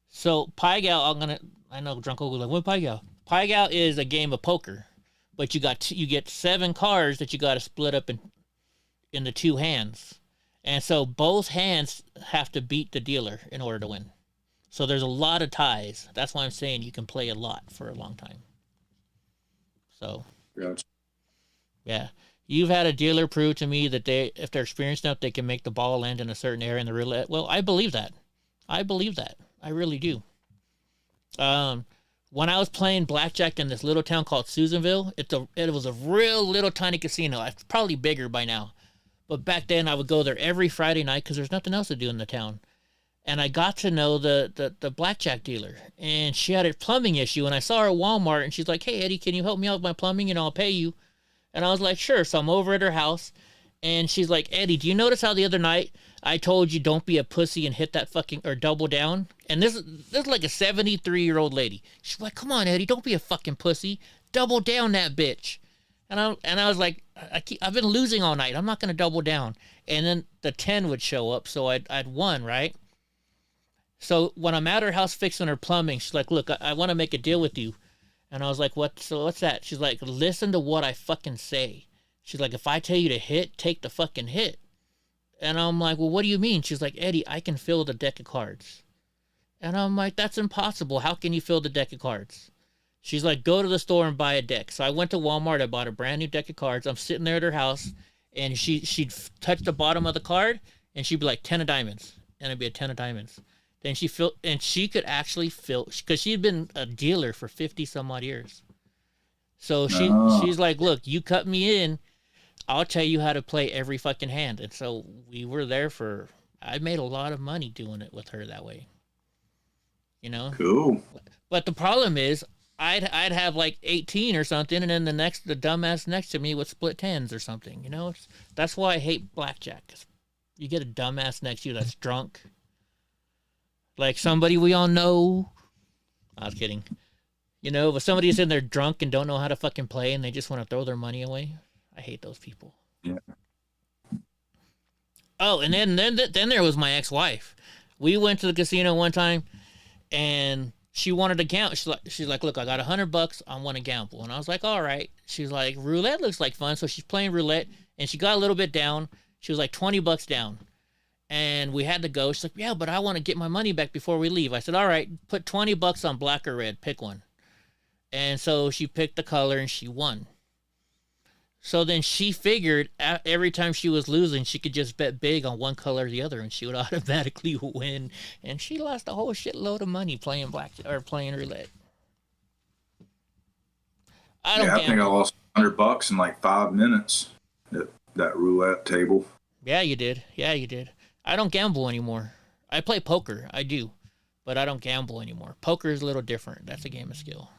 So Pai Gow, I know Drunk will be like, what Pai Gow? Pai Gow is a game of poker, but you get 7 cards that you got to split up in the 2 hands, And so both hands have to beat the dealer in order to win. So there's a lot of ties. That's why I'm saying you can play a lot for a long time. So, Gotcha. yeah. You've had a dealer prove to me that if they're experienced enough, they can make the ball land in a certain area in the roulette. Well, I believe that. I really do. When I was playing blackjack in this little town called Susanville, it was a real little tiny casino. It's probably bigger by now. But back then, I would go there every Friday night because there's nothing else to do in the town. And I got to know the blackjack dealer. And she had a plumbing issue. And I saw her at Walmart. And she's like, hey, Eddie, can you help me out with my plumbing? And I'll pay you. And I was like, sure. So I'm over at her house. And she's like, Eddie, do you notice how the other night I told you don't be a pussy and hit that fucking, or double down? And this is like a 73-year-old lady. She's like, come on, Eddie, don't be a fucking pussy. Double down that bitch. And I was like, I've been losing all night. I'm not going to double down. And then the 10 would show up. So I'd won, right? So when I'm at her house fixing her plumbing, she's like, look, I want to make a deal with you. And I was like, what's that? She's like, listen to what I fucking say. She's like, if I tell you to hit, take the fucking hit. And I'm like, well, what do you mean? She's like, Eddie, I can fill the deck of cards. And I'm like, that's impossible. How can you fill the deck of cards? She's like, go to the store and buy a deck. So I went to Walmart. I bought a brand new deck of cards. I'm sitting there at her house, and she'd touch the bottom of the card, and she'd be like, 10 of diamonds. And it'd be a 10 of diamonds. Then she could actually fill, because she'd been a dealer for 50 some odd years. So she's like, look, you cut me in, I'll tell you how to play every fucking hand. And so we were there I made a lot of money doing it with her that way. You know? Cool. But the problem is, I'd have like 18 or something, and then the dumbass next to me would split 10s or something. You know? That's why I hate blackjack. 'Cause you get a dumbass next to you that's drunk. Like somebody we all know. I was kidding. You know, but somebody's in there drunk and don't know how to fucking play and they just want to throw their money away. I hate those people. Yeah. Oh, and then there was my ex-wife. We went to the casino one time and she wanted to gamble. She's like, look, I got $100. I want to gamble. And I was like, all right. She's like, roulette looks like fun. So she's playing roulette and she got a little bit down. She was like $20 down. And we had to go. She's like, yeah, but I want to get my money back before we leave. I said, all right, put $20 on black or red. Pick one. And so she picked the color and she won. So then she figured every time she was losing, she could just bet big on one color or the other and she would automatically win. And she lost a whole shitload of money playing playing roulette. I think I lost $100 in like 5 minutes at that roulette table. Yeah, you did. I don't gamble anymore. I play poker. I do. But I don't gamble anymore. Poker is a little different. That's a game of skill.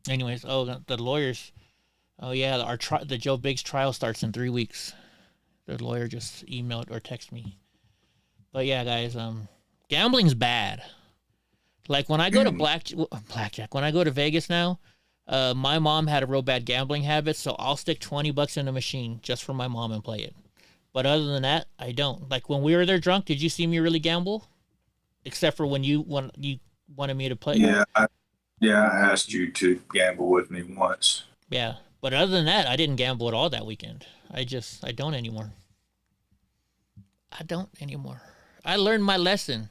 Anyways, the lawyers. Oh yeah, the Joe Biggs trial starts in 3 weeks. The lawyer just emailed or texted me. But yeah, guys, gambling's bad. Like when I go to blackjack, when I go to Vegas now, my mom had a real bad gambling habit, so I'll stick $20 in the machine just for my mom and play it. But other than that, I don't. Like when we were there drunk, did you see me really gamble? Except for when you wanted me to play. Yeah, I asked you to gamble with me once. Yeah, but other than that, I didn't gamble at all that weekend. I don't anymore. I learned my lesson.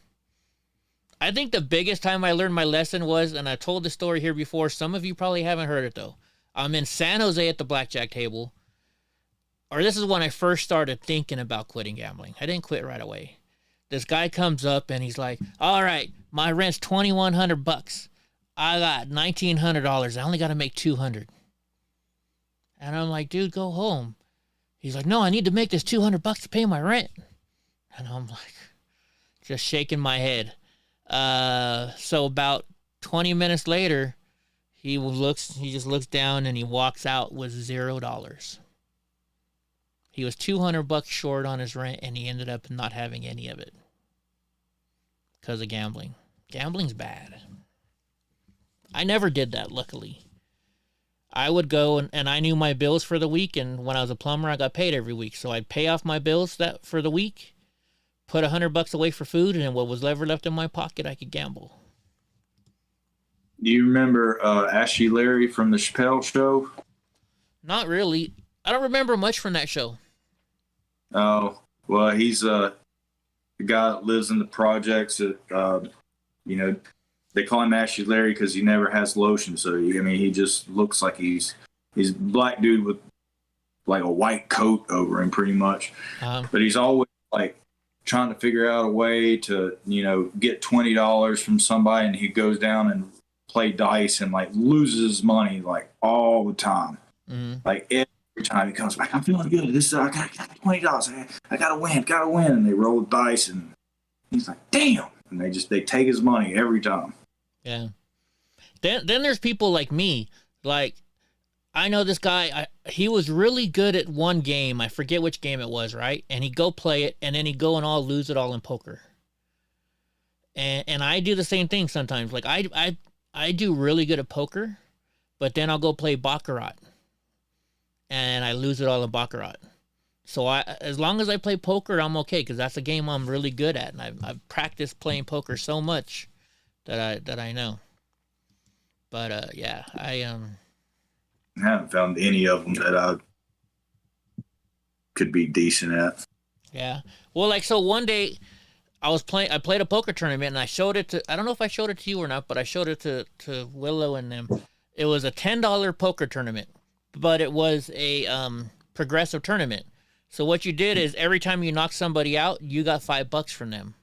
I think the biggest time I learned my lesson was, and I told the story here before, some of you probably haven't heard it though. I'm in San Jose at the blackjack table. Or this is when I first started thinking about quitting gambling. I didn't quit right away. This guy comes up and he's like, all right, my rent's $2,100. I got $1,900. I only got to make $200. And I'm like, dude, go home. He's like, no, I need to make this $200 to pay my rent. And I'm like, just shaking my head. So about 20 minutes later, he just looks down and he walks out with $0. He was $200 short on his rent and he ended up not having any of it because of gambling. Gambling's bad. I never did that, luckily. I would go and I knew my bills for the week, and when I was a plumber, I got paid every week. So I'd pay off my bills for the week, put $100 away for food, and what was ever left in my pocket, I could gamble. Do you remember Ashley Larry from the Chappelle Show? Not really. I don't remember much from that show. Oh, well, he's the guy that lives in the projects. That they call him Ashley Larry because he never has lotion. So he just looks like he's a black dude with like a white coat over him, pretty much. But he's always like trying to figure out a way to get $20 from somebody, and he goes down and play dice and like loses his money like all the time. Like every time he comes back, I'm feeling good. I got $20. I gotta win. And they roll the dice, and he's like, damn. And they take his money every time. Yeah. Then there's people like me. Like, I know this guy. He was really good at one game. I forget which game it was, right? And he'd go play it, and then he'd go and lose it all in poker. And I do the same thing sometimes. Like I do really good at poker, but then I'll go play baccarat, and I lose it all in baccarat. So as long as I play poker, I'm okay, because that's a game I'm really good at, and I've practiced playing poker so much that I know. But yeah, I haven't found any of them that I could be decent at. Yeah. Well, like, so one day I played a poker tournament, and I showed it to, I don't know if I showed it to you or not, but I showed it to Willow and them. It was a $10 poker tournament, but it was a progressive tournament. So what you did is every time you knocked somebody out, you got $5 from them,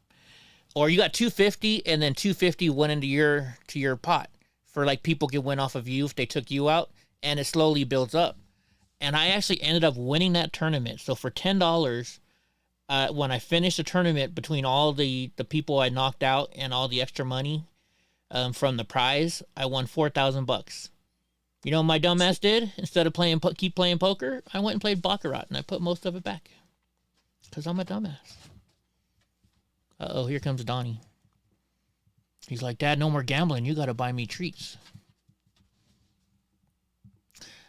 or you got $250, and then $250 went into your pot for like people could win off of you if they took you out, and it slowly builds up. And I actually ended up winning that tournament. So for $10, when I finished the tournament, between all the people I knocked out and all the extra money from the prize, I won $4,000. You know what my dumbass did? Instead of keep playing poker, I went and played baccarat, and I put most of it back. Because I'm a dumbass. Uh-oh, here comes Donnie. He's like, Dad, no more gambling. You got to buy me treats.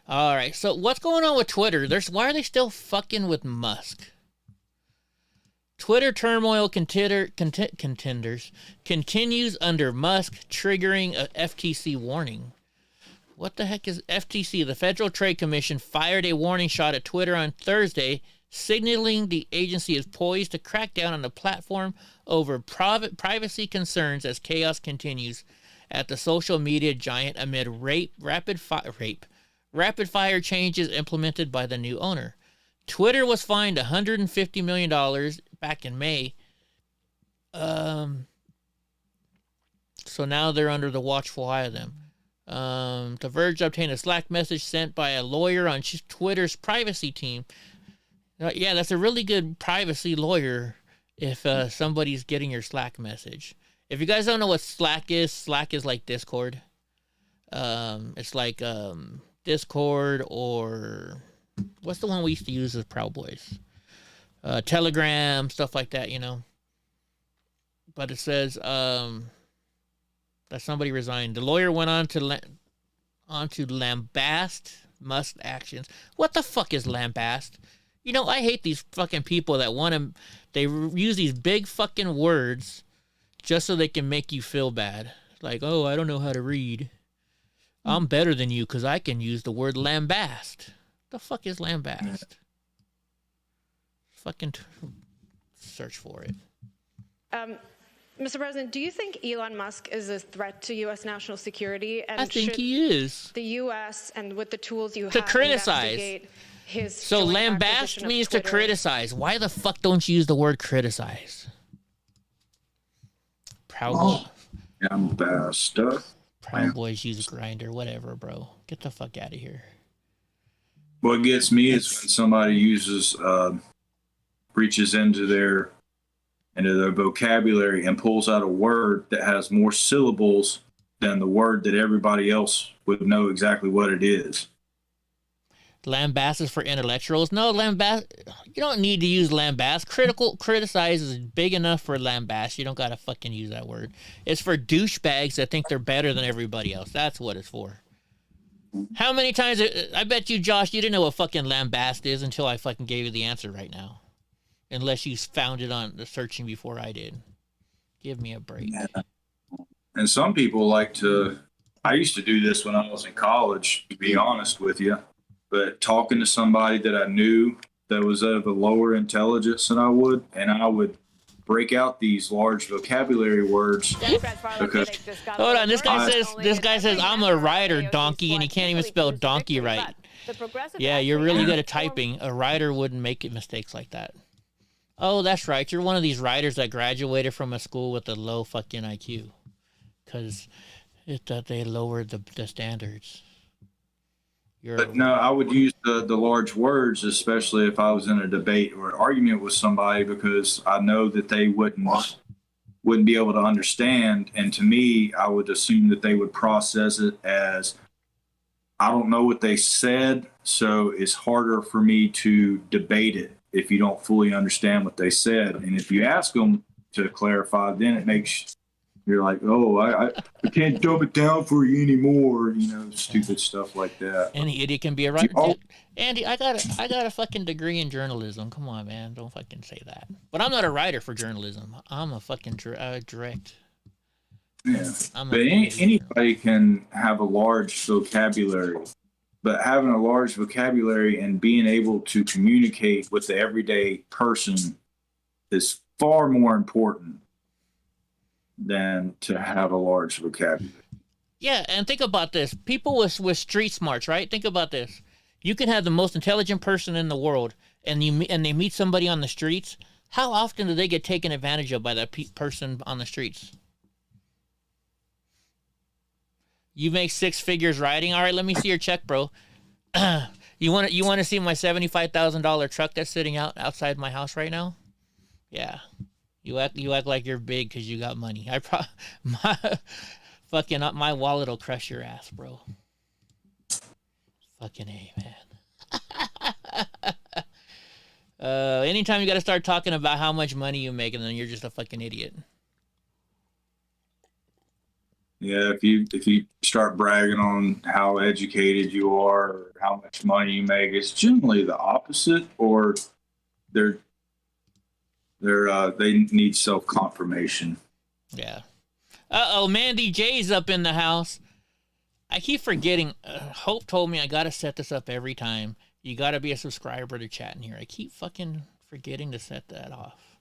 All right, so what's going on with Twitter? Why are they still fucking with Musk? Twitter turmoil contenders continues under Musk, triggering a FTC warning. What the heck is FTC? The Federal Trade Commission fired a warning shot at Twitter on Thursday, signaling the agency is poised to crack down on the platform over privacy concerns as chaos continues at the social media giant amid rapid fire changes implemented by the new owner. Twitter was fined $150 million back in May. So now they're under the watchful eye of them. The Verge obtained a Slack message sent by a lawyer on Twitter's privacy team. Yeah, that's a really good privacy lawyer if somebody's getting your Slack message. If you guys don't know what Slack is like Discord. It's like Discord, or what's the one we used to use as Proud Boys? Telegram, stuff like that, But it says that somebody resigned. The lawyer went on to lambast Musk's actions. What the fuck is lambast? I hate these fucking people that they use these big fucking words just so they can make you feel bad. Like, oh, I don't know how to read. I'm better than you because I can use the word lambast. The fuck is lambast? Fucking search for it. Mr. President, do you think Elon Musk is a threat to U.S. national security? And I think he is. The U.S. and with the tools you to have criticize. So lambast means to criticize. Why the fuck don't you use the word criticize? Proud Boys use Grindr, whatever, bro. Get the fuck out of here. What gets me is when somebody reaches into their vocabulary and pulls out a word that has more syllables than the word that everybody else would know exactly what it is. Lambast is for intellectuals. No, lambast. You don't need to use lambast. Criticize is big enough for lambast. You don't gotta fucking use that word. It's for douchebags that think they're better than everybody else. That's what it's for. How many times? I bet you, Josh, you didn't know what fucking lambast is until I fucking gave you the answer right now. Unless you found it on the searching before I did. Give me a break. And some people like to I used to do this when I was in college, to be honest with you. But talking to somebody that I knew that was of a lower intelligence than I would break out these large vocabulary words because hold on, this guy says I'm a writer, donkey, and he can't even spell donkey right. Yeah, you're really good at typing. A writer wouldn't make mistakes like that. Oh, that's right. You're one of these writers that graduated from a school with a low fucking IQ because they lowered the standards. But no, I would use the large words, especially if I was in a debate or an argument with somebody, because I know that they wouldn't be able to understand. And to me, I would assume that they would process it as, I don't know what they said, so it's harder for me to debate it if you don't fully understand what they said. And if you ask them to clarify, then it makes you're like, oh, I can't dumb it down for you anymore, stupid stuff like that. Any idiot can be a writer. Dude, Andy, I got a fucking degree in journalism. Come on, man, don't fucking say that. But I'm not a writer for journalism. I'm a fucking direct. Yeah, but anybody can have a large vocabulary, but having a large vocabulary and being able to communicate with the everyday person is far more important than to have a large vocabulary. Yeah, and think about this. People with street smarts, right? Think about this. You can have the most intelligent person in the world, and they meet somebody on the streets. How often do they get taken advantage of by that person on the streets? You make 6 figures writing. All right, let me see your check, bro. You want to see my $75,000 truck that's sitting outside my house right now? Yeah. You act like you're big because you got money. My wallet will crush your ass, bro. Fucking A, man. Anytime you got to start talking about how much money you make, and then you're just a fucking idiot. Yeah, if you start bragging on how educated you are or how much money you make, it's generally the opposite, or they need self-confirmation. Yeah. Mandy J's up in the house. I keep forgetting. Hope told me I gotta set this up every time. You gotta be a subscriber to chat in here. I keep fucking forgetting to set that off.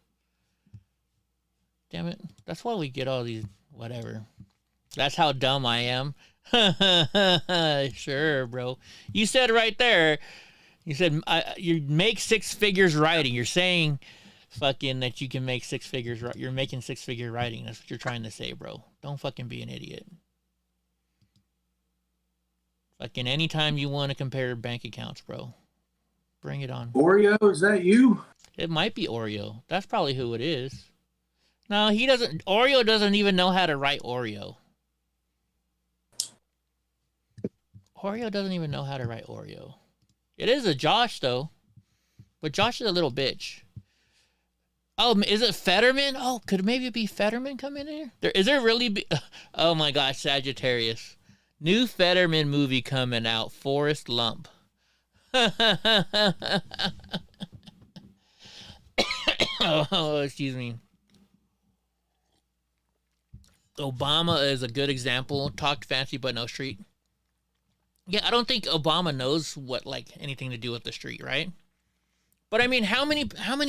Damn it. That's why we get all these whatever. That's how dumb I am. Sure, bro. You said right there. You said you make 6 figures writing. You're saying fucking that you can make 6 figures. You're making 6-figure writing. That's what you're trying to say, bro. Don't fucking be an idiot. Fucking anytime you want to compare bank accounts, bro. Bring it on. Oreo, is that you? It might be Oreo. That's probably who it is. No, he doesn't. Oreo doesn't even know how to write Oreo. Oreo doesn't even know how to write Oreo. It is a Josh, though. But Josh is a little bitch. Oh, is it Fetterman? Oh, could maybe be Fetterman come in here? Is there really... Oh, my gosh, Sagittarius. New Fetterman movie coming out. Forrest Lump. Oh, excuse me. Obama is a good example. Talked fancy, but no street. Yeah, I don't think Obama knows what anything to do with the street, right? But I mean, how many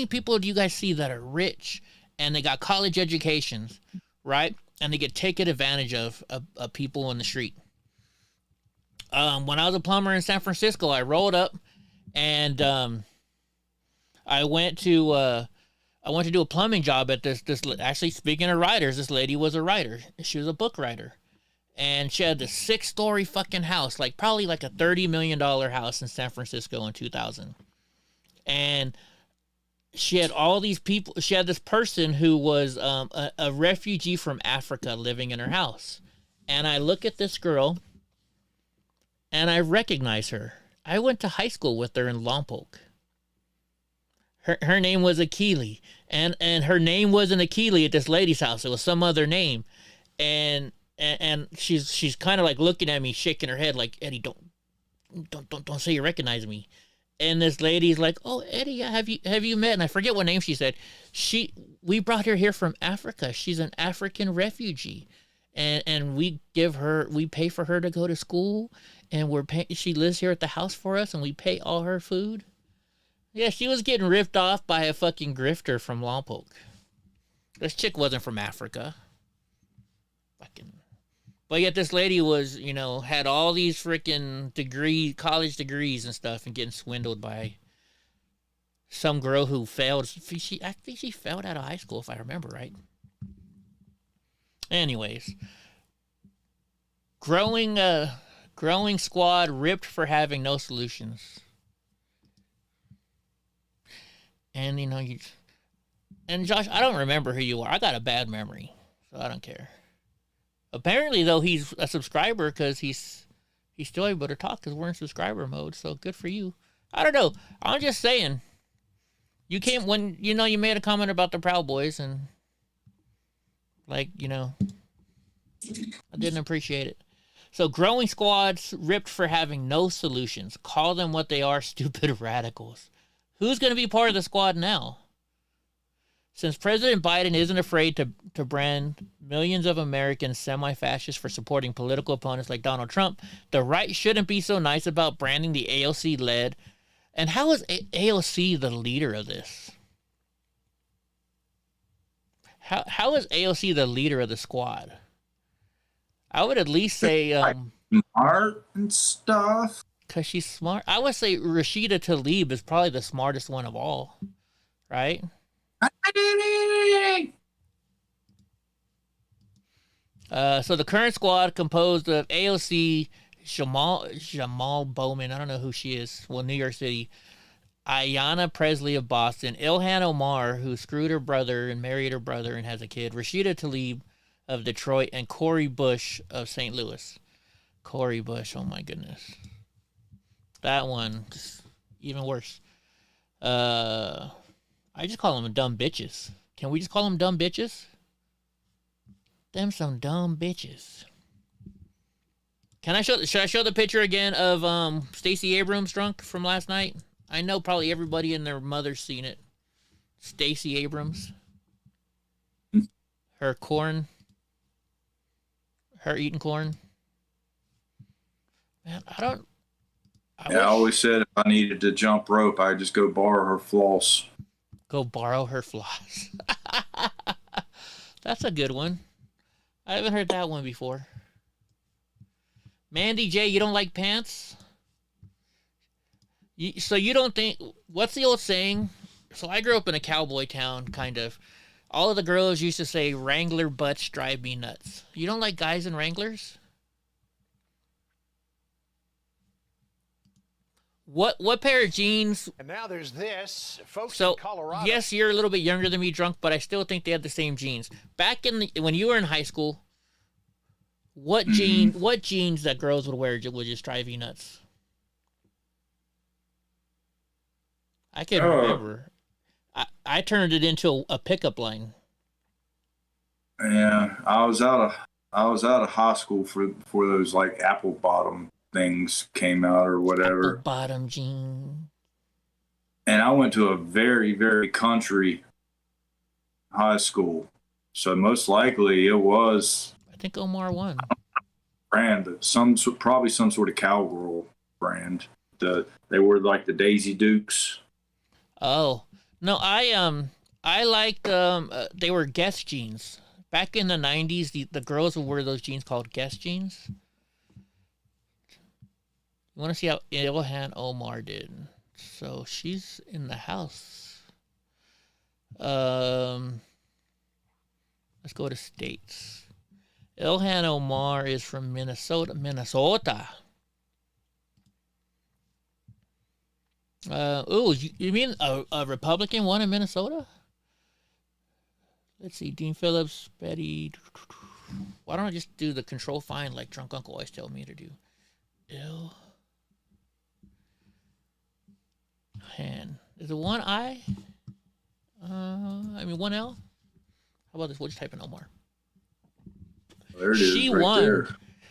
people do you guys see that are rich and they got college educations, right? And they get taken advantage of people in the street. When I was a plumber in San Francisco, I rolled up and I went to do a plumbing job at this. Actually, speaking of writers, this lady was a writer. She was a book writer. And she had this 6-story fucking house, probably a $30 million house in San Francisco in 2000. And she had all these people. She had this person who was a refugee from Africa living in her house. And I look at this girl, and I recognize her. I went to high school with her in Lompoc. Her name was Akili. And her name wasn't Akili at this lady's house. It was some other name. And she's kind of looking at me, shaking her head like, Eddie, don't say you recognize me. And this lady's like, oh, Eddie, have you met? And I forget what name she said. We brought her here from Africa. She's an African refugee. and we pay for her to go to school, and she lives here at the house for us, and we pay all her food. Yeah, she was getting ripped off by a fucking grifter from Lompoc. This chick wasn't from Africa. Fucking. But yet this lady was, had all these freaking college degrees and stuff, and getting swindled by some girl who failed. I think she failed out of high school, if I remember right. Anyways, growing squad ripped for having no solutions. And and Josh, I don't remember who you are. I got a bad memory, so I don't care. Apparently, though, he's a subscriber because he's still able to talk because we're in subscriber mode. So good for you. I don't know. I'm just saying. You came when you made a comment about the Proud Boys, and I didn't appreciate it. So growing squads ripped for having no solutions. Call them what they are, stupid radicals. Who's going to be part of the squad now? Since President Biden isn't afraid to brand millions of Americans semi-fascists for supporting political opponents like Donald Trump, the right shouldn't be so nice about branding the AOC-led. And how is AOC the leader of this? How is AOC the leader of the squad? I would at least say smart and stuff. Because she's smart. I would say Rashida Tlaib is probably the smartest one of all, right? So the current squad composed of AOC, Jamal Bowman, I don't know who she is, New York City, Ayanna Presley of Boston, Ilhan Omar, who screwed her brother and married her brother and has a kid, Rashida Tlaib of Detroit, and Cori Bush of St. Louis. Cori Bush, oh my goodness. That one, just even worse. I just call them dumb bitches. Can we just call them dumb bitches? Them some dumb bitches. Should I show the picture again of Stacey Abrams drunk from last night? I know probably everybody and their mother's seen it. Stacey Abrams. Her eating corn. Man, I always said if I needed to jump rope, I'd just go borrow her floss. Go borrow her floss. That's a good one. I haven't heard that one before. Mandy J, you don't like pants? So you don't think... What's the old saying? So I grew up in a cowboy town, kind of. All of the girls used to say, Wrangler butts drive me nuts. You don't like guys in Wranglers? What pair of jeans? And now there's this, folks So, in Colorado. yes, you're a little bit younger than me, drunk, but I still think they had the same jeans. Back when you were in high school, what jeans that girls would wear would just drive you nuts? I can remember. I turned it into a pickup line. Yeah, I was out of high school for those like apple bottom things came out or whatever. Apple bottom jean. And I went to a very, very country high school. So most likely it was... I think Omar won. Brand, probably some sort of cowgirl brand. They were like the Daisy Dukes. Oh. No, I liked, they were Guess jeans. Back in the 90s, the girls would wear those jeans called Guess jeans. You want to see how Ilhan Omar did? So she's in the house. Let's go to states. Ilhan Omar is from Minnesota. You mean a Republican won in Minnesota? Let's see, Dean Phillips, Betty. Why don't I just do the control find like Drunk Uncle always tell me to do? Ilhan. Is it one I? One L? How about this? We'll just type in Omar. There it is. She right won. there.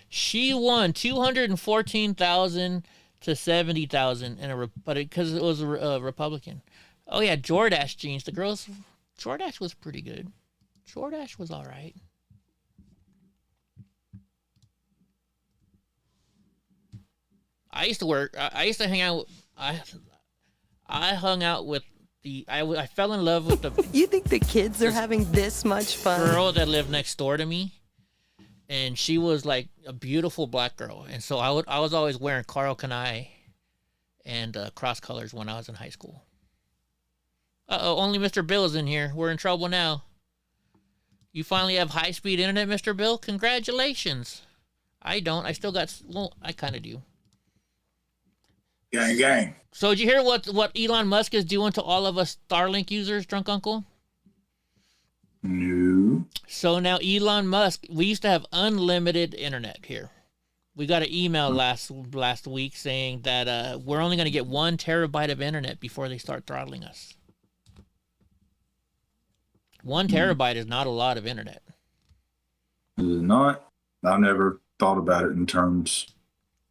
She won 214,000 to 70,000 but because it was a Republican. Oh yeah, Jordache jeans. The girls, Jordache was pretty good. Jordache was all right. I used to work. I used to hang out. I hung out with I fell in love with the. You think the kids are having this much fun? Girl that lived next door to me, and she was like a beautiful black girl, and so I was always wearing Carl Kanai and cross colors when I was in high school. Only Mr. Bill is in here. We're in trouble now. You finally have high-speed internet, Mr. Bill? Congratulations. I don't. I still got... Well, I kind of do. Gang, gang. So did you hear what Elon Musk is doing to all of us Starlink users, Drunk Uncle? No. So now Elon Musk... We used to have unlimited internet here. We got an email last week saying that we're only going to get 1 terabyte of internet before they start throttling us. 1 terabyte is not a lot of internet. Is it not? I never thought about it in terms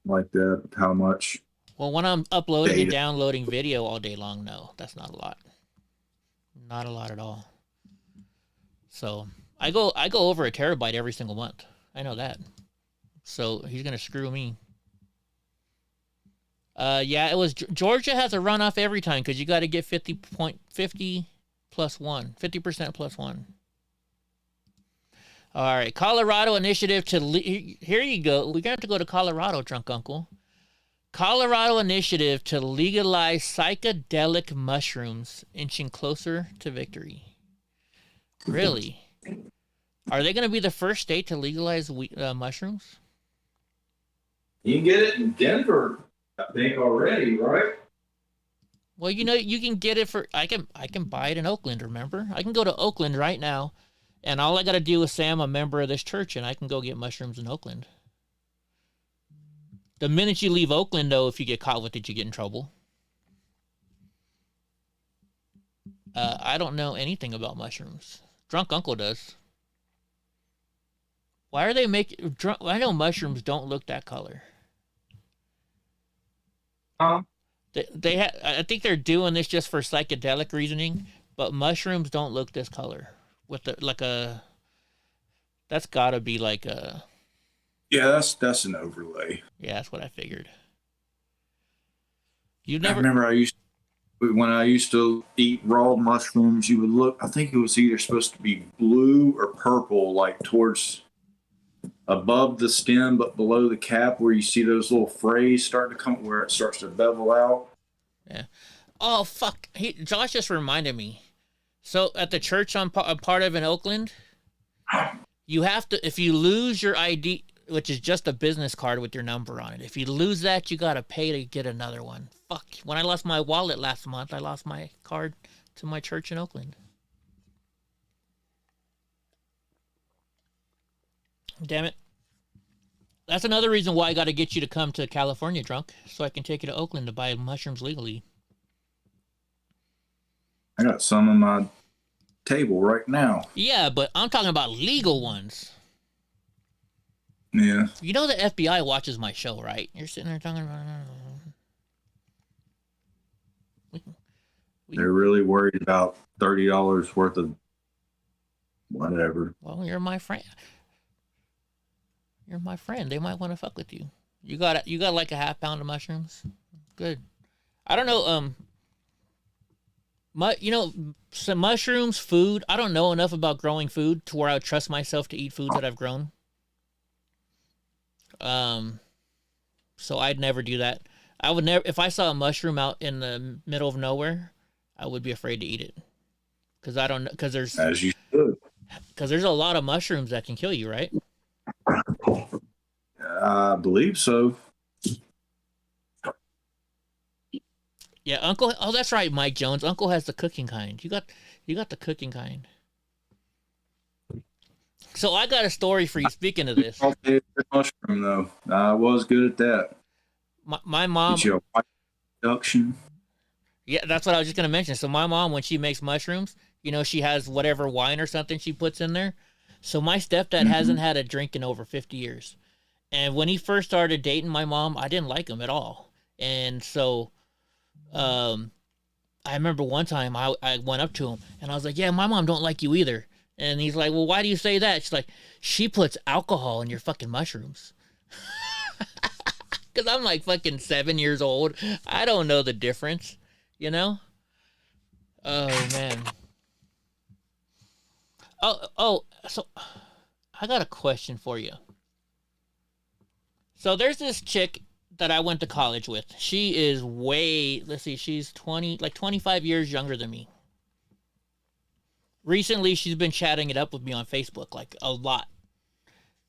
like that. How much? Well, when I'm uploading and downloading video all day long, no, that's not a lot. Not a lot at all. So I go over 1 terabyte every single month. I know that. So he's gonna screw me. Yeah, it was Georgia has a runoff every time because you got to get 50% plus 1. All right, Colorado initiative to here you go. We're gonna have to go to Colorado, Drunk Uncle. Colorado initiative to legalize psychedelic mushrooms, inching closer to victory. Really? Are they going to be the first state to legalize mushrooms? You can get it in Denver, I think, already, right? Well, you know, you can get it for... I can buy it in Oakland, remember? I can go to Oakland right now, and all I got to do is say I'm a member of this church, and I can go get mushrooms in Oakland. The minute you leave Oakland, though, if you get caught with it, you get in trouble. I don't know anything about mushrooms. Drunk Uncle does. Why are they making... I know mushrooms don't look that color. I think they're doing this just for psychedelic reasoning, but mushrooms don't look this color. With that's got to be like a... Yeah, that's an overlay. Yeah, that's what I figured. I remember when I used to eat raw mushrooms, you would look, I think it was either supposed to be blue or purple, like towards above the stem but below the cap, where you see those little frays starting to come, where it starts to bevel out. Yeah. Oh, fuck. Josh just reminded me. So at the church I'm part of in Oakland, you have to, if you lose your ID, which is just a business card with your number on it, if you lose that, you got to pay to get another one. Fuck. When I lost my wallet last month, I lost my card to my church in Oakland. Damn it. That's another reason why I got to get you to come to California, Drunk, so I can take you to Oakland to buy mushrooms legally. I got some on my table right now. Yeah, but I'm talking about legal ones. Yeah. You know the FBI watches my show, right? You're sitting there talking about... They're really worried about $30 worth of whatever. Well, you're my friend. You're my friend. They might want to fuck with you. You got like a half pound of mushrooms? Good. I don't know, some mushrooms, food. I don't know enough about growing food to where I would trust myself to eat food that I've grown. So I'd never do that. I would never, if I saw a mushroom out in the middle of nowhere, I would be afraid to eat it. Because I don't know, because there's... As you should. Because there's a lot of mushrooms that can kill you, right? I believe so. Yeah, Uncle. Oh, that's right, Mike Jones. Uncle has the cooking kind. You got the cooking kind. So I got a story for you. Speaking of this, mushroom though, I was good at that. My mom. Get you a white reduction. Yeah, that's what I was just gonna mention. So my mom, when she makes mushrooms, she has whatever wine or something she puts in there. So my stepdad hasn't had a drink in over 50 years. And when he first started dating my mom, I didn't like him at all. And so I remember one time I went up to him and I was like, yeah, my mom don't like you either. And he's like, well, why do you say that? She's like, she puts alcohol in your fucking mushrooms. Because I'm like fucking 7 years old. I don't know the difference, you know? Oh, man. So I got a question for you. So there's this chick that I went to college with. She is she's 25 years younger than me. Recently, she's been chatting it up with me on Facebook, like, a lot.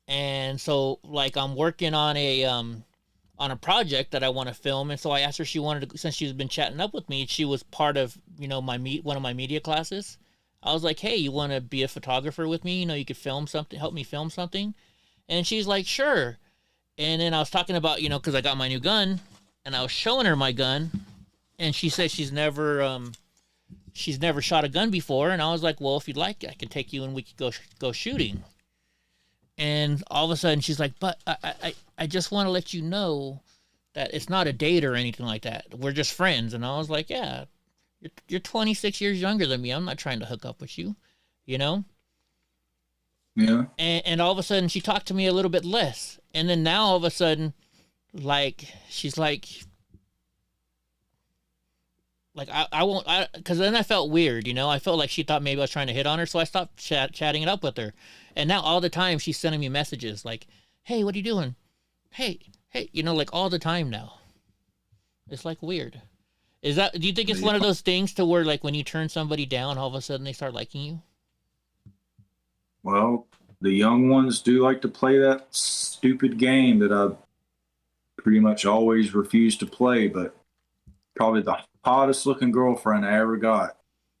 And so, like, I'm working on a project that I want to film, and so I asked her if she wanted to, since she's been chatting up with me, she was part of, one of my media classes. I was like, hey, you want to be a photographer with me? You could film something, help me film something. And she's like, sure. And then I was talking about, because I got my new gun, and I was showing her my gun, and she said she's never shot a gun before. And I was like, well, if you'd like, I can take you and we could go shooting. And all of a sudden she's like, but I just want to let you know that it's not a date or anything like that. We're just friends. And I was like, yeah, you're 26 years younger than me. I'm not trying to hook up with you, Yeah. And all of a sudden she talked to me a little bit less. And then now all of a sudden, like, she's like I won't, because then I felt weird, I felt like she thought maybe I was trying to hit on her, so I stopped chatting it up with her. And now all the time she's sending me messages like, hey, what are you doing? Hey, like all the time now. It's like weird. Do you think it's one of those things to where, like, when you turn somebody down, all of a sudden they start liking you? Well, the young ones do like to play that stupid game that I pretty much always refuse to play, but probably the hottest looking girlfriend I ever got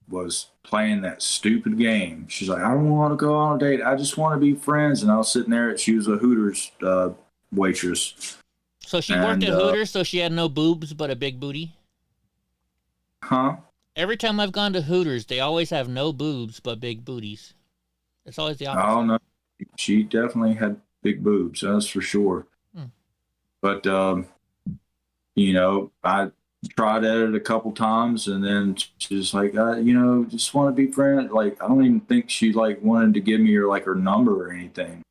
was playing that stupid game. She's like, I don't want to go on a date. I just want to be friends. And I was sitting there. She was a Hooters waitress. So she worked at Hooters, so she had no boobs but a big booty? Huh? Every time I've gone to Hooters, they always have no boobs but big booties. It's always the opposite. Oh, no. She definitely had big boobs. That's for sure. But, I tried at it a couple times, and then she's like, just want to be friends. Like, I don't even think she wanted to give me her number or anything.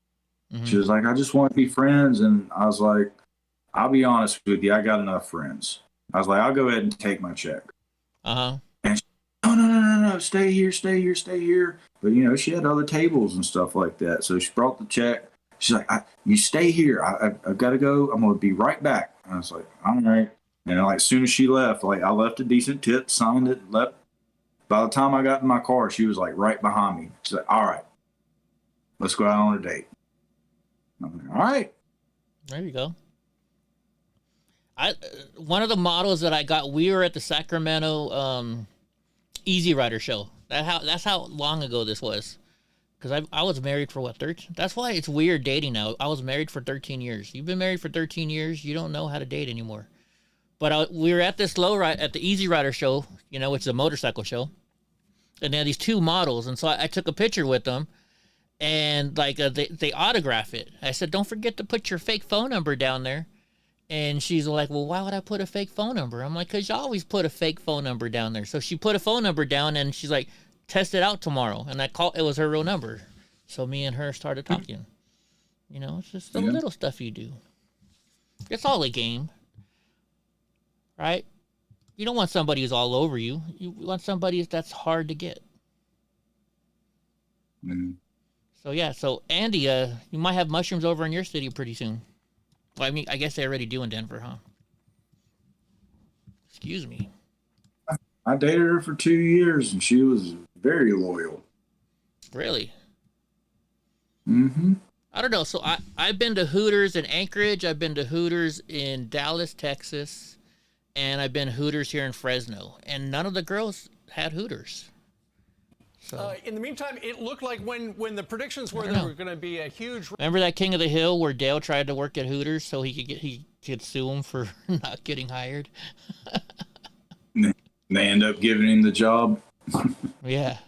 Mm-hmm. She was like, I just want to be friends. And I was like, I'll be honest with you, I got enough friends. I was like, I'll go ahead and take my check. And she, no, stay here. But she had other tables and stuff like that. So she brought the check. She's like, you stay here. I've got to go. I'm going to be right back. And I was like, all right. And as soon as she left, I left a decent tip, signed it, left. By the time I got in my car, she was right behind me. She's like, all right, let's go out on a date. I'm like, all right. There you go. One of the models that I got, we were at the Sacramento Easy Rider show. That's how long ago this was. Because I was married for 13? That's why it's weird dating now. I was married for 13 years. You've been married for 13 years, you don't know how to date anymore. But we were at this at the Easy Rider show, which is a motorcycle show. And they had these two models. And so I took a picture with them. And they autograph it. I said, don't forget to put your fake phone number down there. And she's like, well, why would I put a fake phone number? I'm like, because you always put a fake phone number down there. So she put a phone number down, and she's like, test it out tomorrow. And it was her real number. So me and her started talking. It's just the little stuff you do. It's all a game. Right? You don't want somebody who's all over you. You want somebody that's hard to get. Mm-hmm. So Andy, you might have mushrooms over in your city pretty soon. Well, I mean, I guess they already do in Denver, huh? Excuse me. I dated her for 2 years, and she was very loyal. Really? Mm-hmm. I don't know. So I've been to Hooters in Anchorage. I've been to Hooters in Dallas, Texas. And I've been Hooters here in Fresno. And none of the girls had Hooters. So. In the meantime, it looked like when the predictions were there were going to be a huge... Remember that King of the Hill where Dale tried to work at Hooters so he could sue him for not getting hired? They end up giving him the job. Yeah.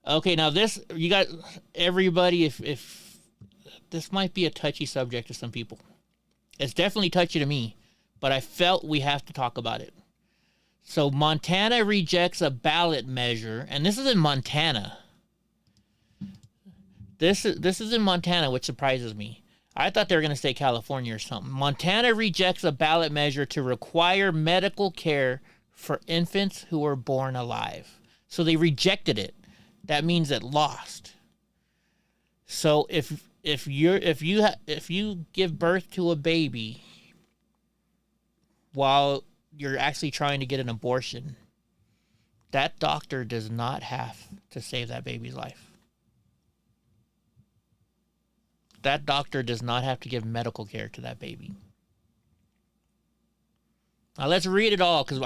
Okay, now this, you got everybody, if this might be a touchy subject to some people. It's definitely touchy to me, but I felt we have to talk about it. So Montana rejects a ballot measure, and this is in Montana. This is in Montana, which surprises me. I thought they were going to say California or something. Montana rejects a ballot measure to require medical care for infants who were born alive. So they rejected it. That means it lost. So if you give birth to a baby while you're actually trying to get an abortion, that doctor does not have to save that baby's life. That doctor does not have to give medical care to that baby. Now let's read it all, because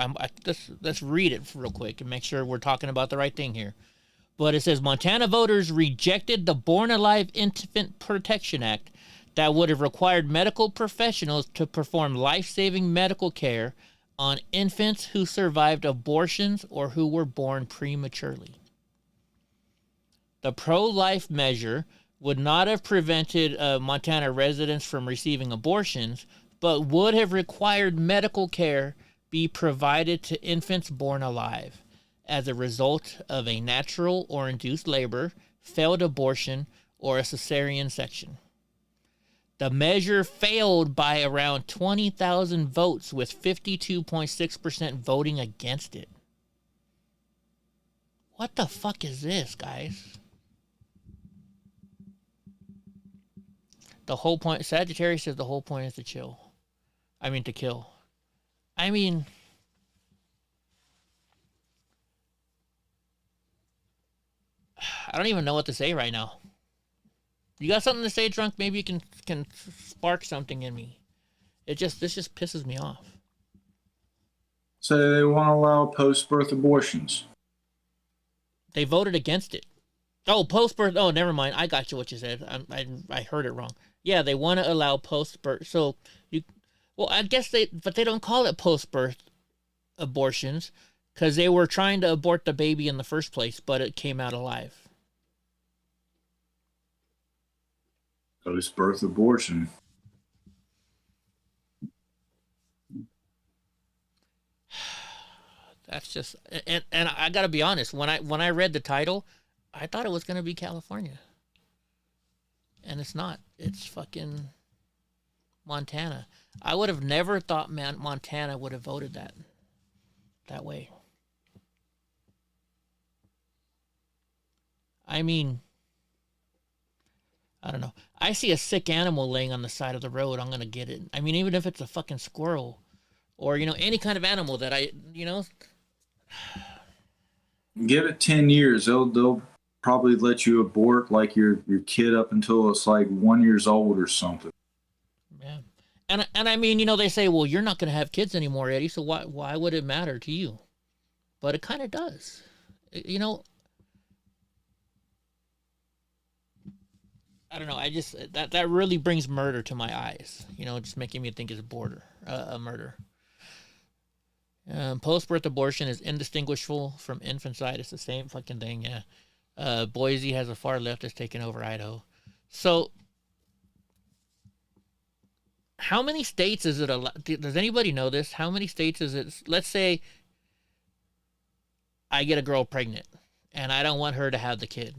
let's read it real quick and make sure we're talking about the right thing here. But it says Montana voters rejected the Born Alive Infant Protection Act that would have required medical professionals to perform life-saving medical care on infants who survived abortions or who were born prematurely. The pro-life measure would not have prevented Montana residents from receiving abortions, but would have required medical care be provided to infants born alive as a result of a natural or induced labor, failed abortion, or a cesarean section. The measure failed by around 20,000 votes, with 52.6% voting against it. What the fuck is this, guys? The whole point, Sagittarius says the whole point is to kill. I don't even know what to say right now. You got something to say, Drunk? Maybe you can spark something in me. This just pisses me off. So they want to allow post-birth abortions. They voted against it. Oh, post-birth. Oh, never mind. I got you what you said. I heard it wrong. Yeah, they want to allow post-birth. So I guess but they don't call it post-birth abortions because they were trying to abort the baby in the first place, but it came out alive. Post-birth abortion. That's just, and I gotta be honest. When I read the title, I thought it was gonna be California, and it's not. It's fucking Montana. I would have never thought Montana would have voted that way. I mean, I don't know. I see a sick animal laying on the side of the road, I'm gonna get it. I mean, even if it's a fucking squirrel, or any kind of animal that Give it 10 years. They'll probably let you abort like your kid up until it's like 1 year old or something. Yeah. And I mean, they say, well, you're not going to have kids anymore, Eddie, so why would it matter to you? But it kind of does. I don't know. I just, that really brings murder to my eyes. Just making me think it's a murder. Post-birth abortion is indistinguishable from infanticide. It's the same fucking thing, yeah. Boise has a far left that's taken over Idaho. So, how many states is it allowed? Does anybody know this? How many states is it? Let's say I get a girl pregnant, and I don't want her to have the kid.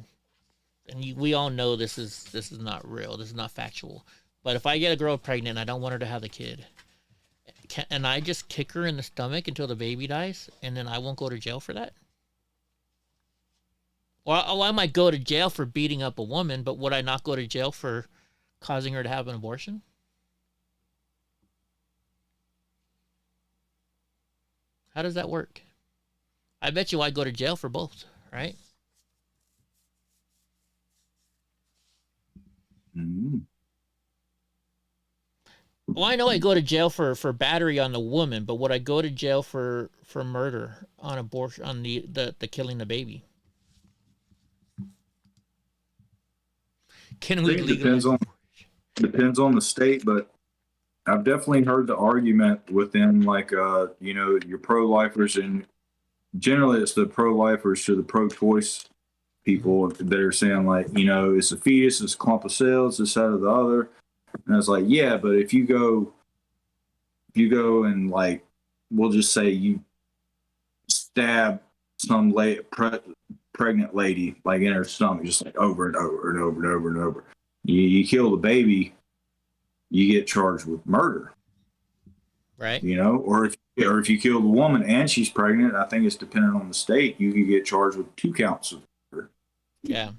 And we all know this is not real. This is not factual. But if I get a girl pregnant and I don't want her to have the kid, and I just kick her in the stomach until the baby dies, and then I won't go to jail for that? Well, I might go to jail for beating up a woman, but would I not go to jail for causing her to have an abortion? How does that work? I bet you I go to jail for both, right? Mm-hmm. Well, I know I go to jail for battery on the woman, but would I go to jail for murder on abortion, on the killing the baby? Can we legalize? Depends on the state, but I've definitely heard the argument within your pro-lifers, and generally it's the pro-lifers to the pro-choice people that are saying it's a fetus, it's a clump of cells, this, that, or the other. And I was like, yeah, but if you go and we'll just say you stab some pregnant lady in her stomach, just over and over and over and over and over. You kill the baby, you get charged with murder. Right. You know, or if you kill the woman and she's pregnant, I think it's dependent on the state, you could get charged with 2 counts of murder. Yeah.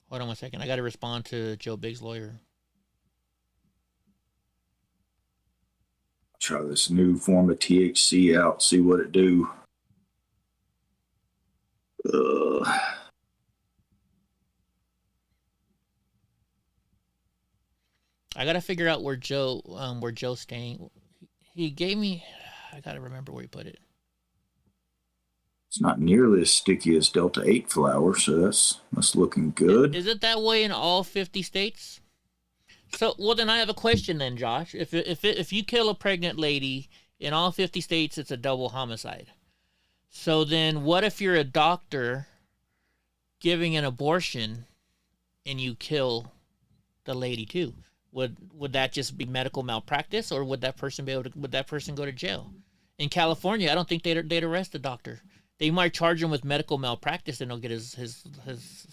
Hold on 1 second. I got to respond to Joe Biggs' lawyer. Try this new form of THC out, see what it do. I gotta figure out where Joe's staying. He gave me. I gotta remember where he put it. It's not nearly as sticky as Delta 8 flower, so that's looking good. Is it that way in all 50 states? So, well, then I have a question then, Josh. If you kill a pregnant lady in all 50 states, it's a double homicide. So then, what if you're a doctor giving an abortion and you kill the lady too? Would that just be medical malpractice, or would that person go to jail? In California, I don't think they'd arrest the doctor. They might charge him with medical malpractice and he'll get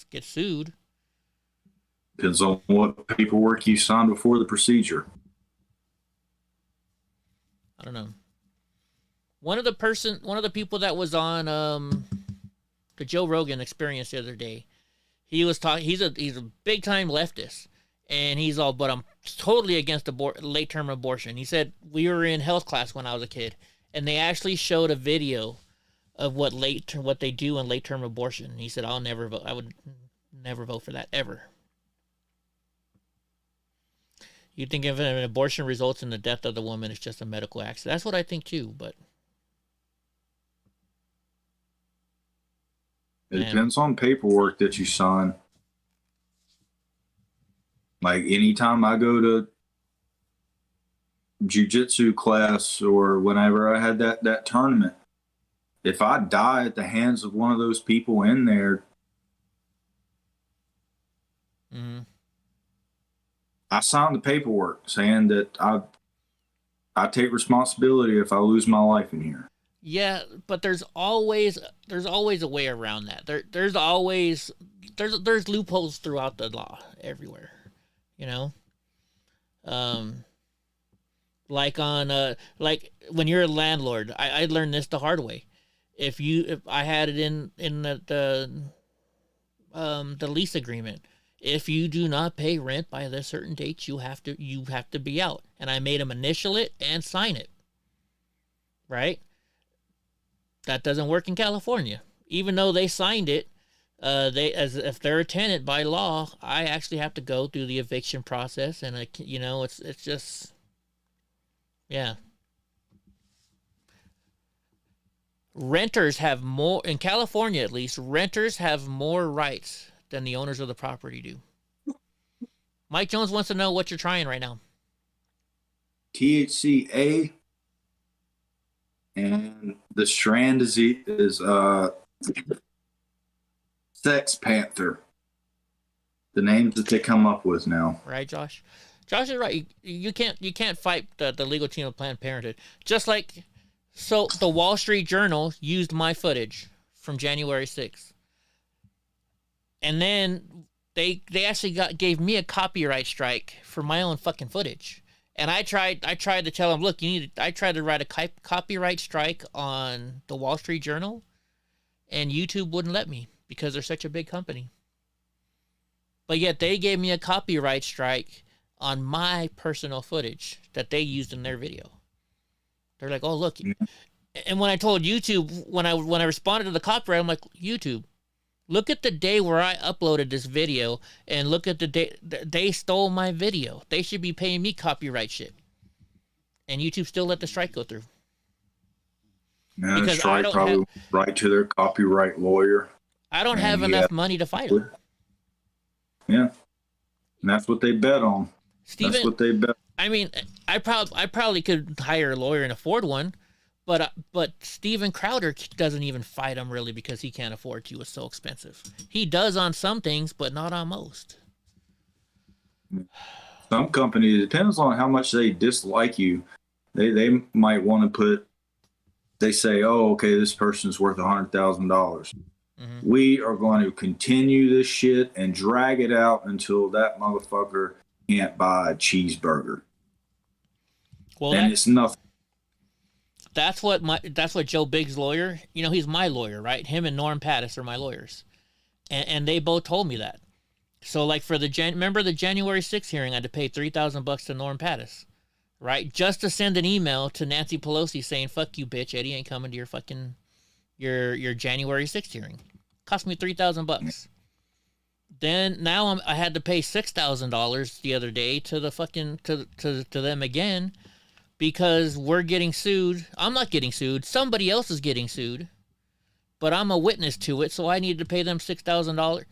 get sued. Depends on what paperwork you signed before the procedure. I don't know. One of the people that was on the Joe Rogan Experience the other day, he was talking. He's a big time leftist, and he's all, but I'm totally against late term abortion. He said we were in health class when I was a kid, and they actually showed a video of what they do in late term abortion. And he said I'll never vote. I would never vote for that ever. You think if an abortion results in the death of the woman, it's just a medical accident. That's what I think too, but it depends on paperwork that you sign. Like anytime I go to jiu-jitsu class or whenever I had that tournament, if I die at the hands of one of those people in there, I signed the paperwork saying that I take responsibility if I lose my life in here. Yeah, but there's always a way around that. There's always loopholes throughout the law everywhere, you know. Like like when you're a landlord, I learned this the hard way. If I had it in the lease agreement, if you do not pay rent by the certain dates, you have to be out. And I made them initial it and sign it. Right? That doesn't work in California. Even though they signed it, if they're a tenant by law, I actually have to go through the eviction process, and it's just, yeah. Renters have more, in California at least, renters have more rights than the owners of the property do. Mike Jones wants to know what you're trying right now. THCA, and the strand is Sex Panther. The names that they come up with now. Right, Josh? Josh is right. You can't fight the legal team of Planned Parenthood. Just like, so the Wall Street Journal used my footage from January 6th. And then they actually gave me a copyright strike for my own fucking footage. And I tried to tell them, look, I tried to write a copyright strike on the Wall Street Journal, and YouTube wouldn't let me because they're such a big company. But yet they gave me a copyright strike on my personal footage that they used in their video. They're like, oh, look. And when I told YouTube, when I responded to the copyright, I'm like, YouTube, look at the day where I uploaded this video, and look at the day they stole my video. They should be paying me copyright shit. And YouTube still let the strike go through. Yeah, the strike probably right to their copyright lawyer. I don't have enough money to fight them. Yeah, and that's what they bet on. Steven, that's what they bet. I mean, I probably could hire a lawyer and afford one, but Steven Crowder doesn't even fight them really because he can't afford to. It's so expensive. He does on some things, but not on most. Some companies, it depends on how much they dislike you. They might want to put. They say, oh, okay, this person's worth $100,000. We are going to continue this shit and drag it out until that motherfucker can't buy a cheeseburger. Well, and it's nothing. That's what Joe Biggs' lawyer, he's my lawyer, right? Him and Norm Pattis are my lawyers. And they both told me that. So like for remember the January 6th hearing, I had to pay $3,000 to Norm Pattis, right? Just to send an email to Nancy Pelosi saying, fuck you, bitch, Eddie ain't coming to your fucking, your January 6th hearing. Cost me $3,000. Then now I had to pay $6,000 the other day to the fucking, to them again, because we're getting sued. I'm not getting sued. Somebody else is getting sued, but I'm a witness to it. So I needed to pay them $6,000.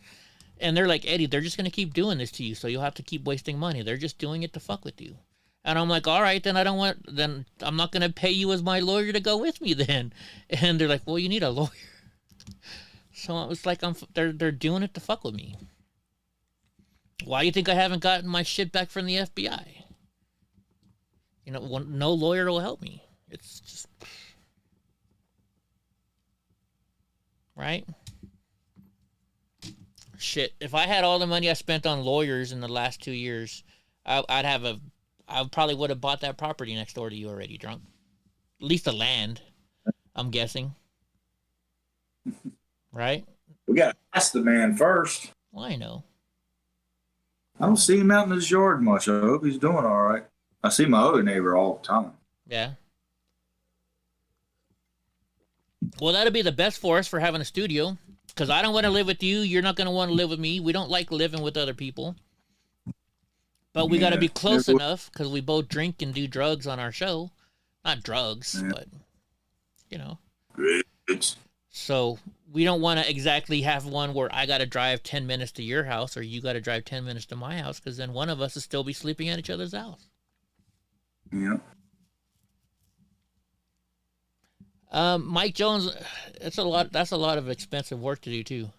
And they're like, Eddie, they're just going to keep doing this to you. So you'll have to keep wasting money. They're just doing it to fuck with you. And I'm like, all right, then then I'm not going to pay you as my lawyer to go with me then. And they're like, well, you need a lawyer. So it was like, they're doing it to fuck with me. Why do you think I haven't gotten my shit back from the FBI? No lawyer will help me. It's just, right? Shit, if I had all the money I spent on lawyers in the last 2 years, I probably would have bought that property next door to you already, drunk. At least the land, I'm guessing. Right? We got to ask the man first. Well, I know. I don't see him out in his yard much. I hope he's doing all right. I see my other neighbor all the time. Yeah. Well, that'll be the best for us for having a studio. Because I don't want to live with you. You're not going to want to live with me. We don't like living with other people. But we got to be close enough because we both drink and do drugs on our show. Not drugs, but, So we don't want to exactly have one where I got to drive 10 minutes to your house or you got to drive 10 minutes to my house, because then one of us will still be sleeping at each other's house. Yeah. Mike Jones, that's a lot of expensive work to do too.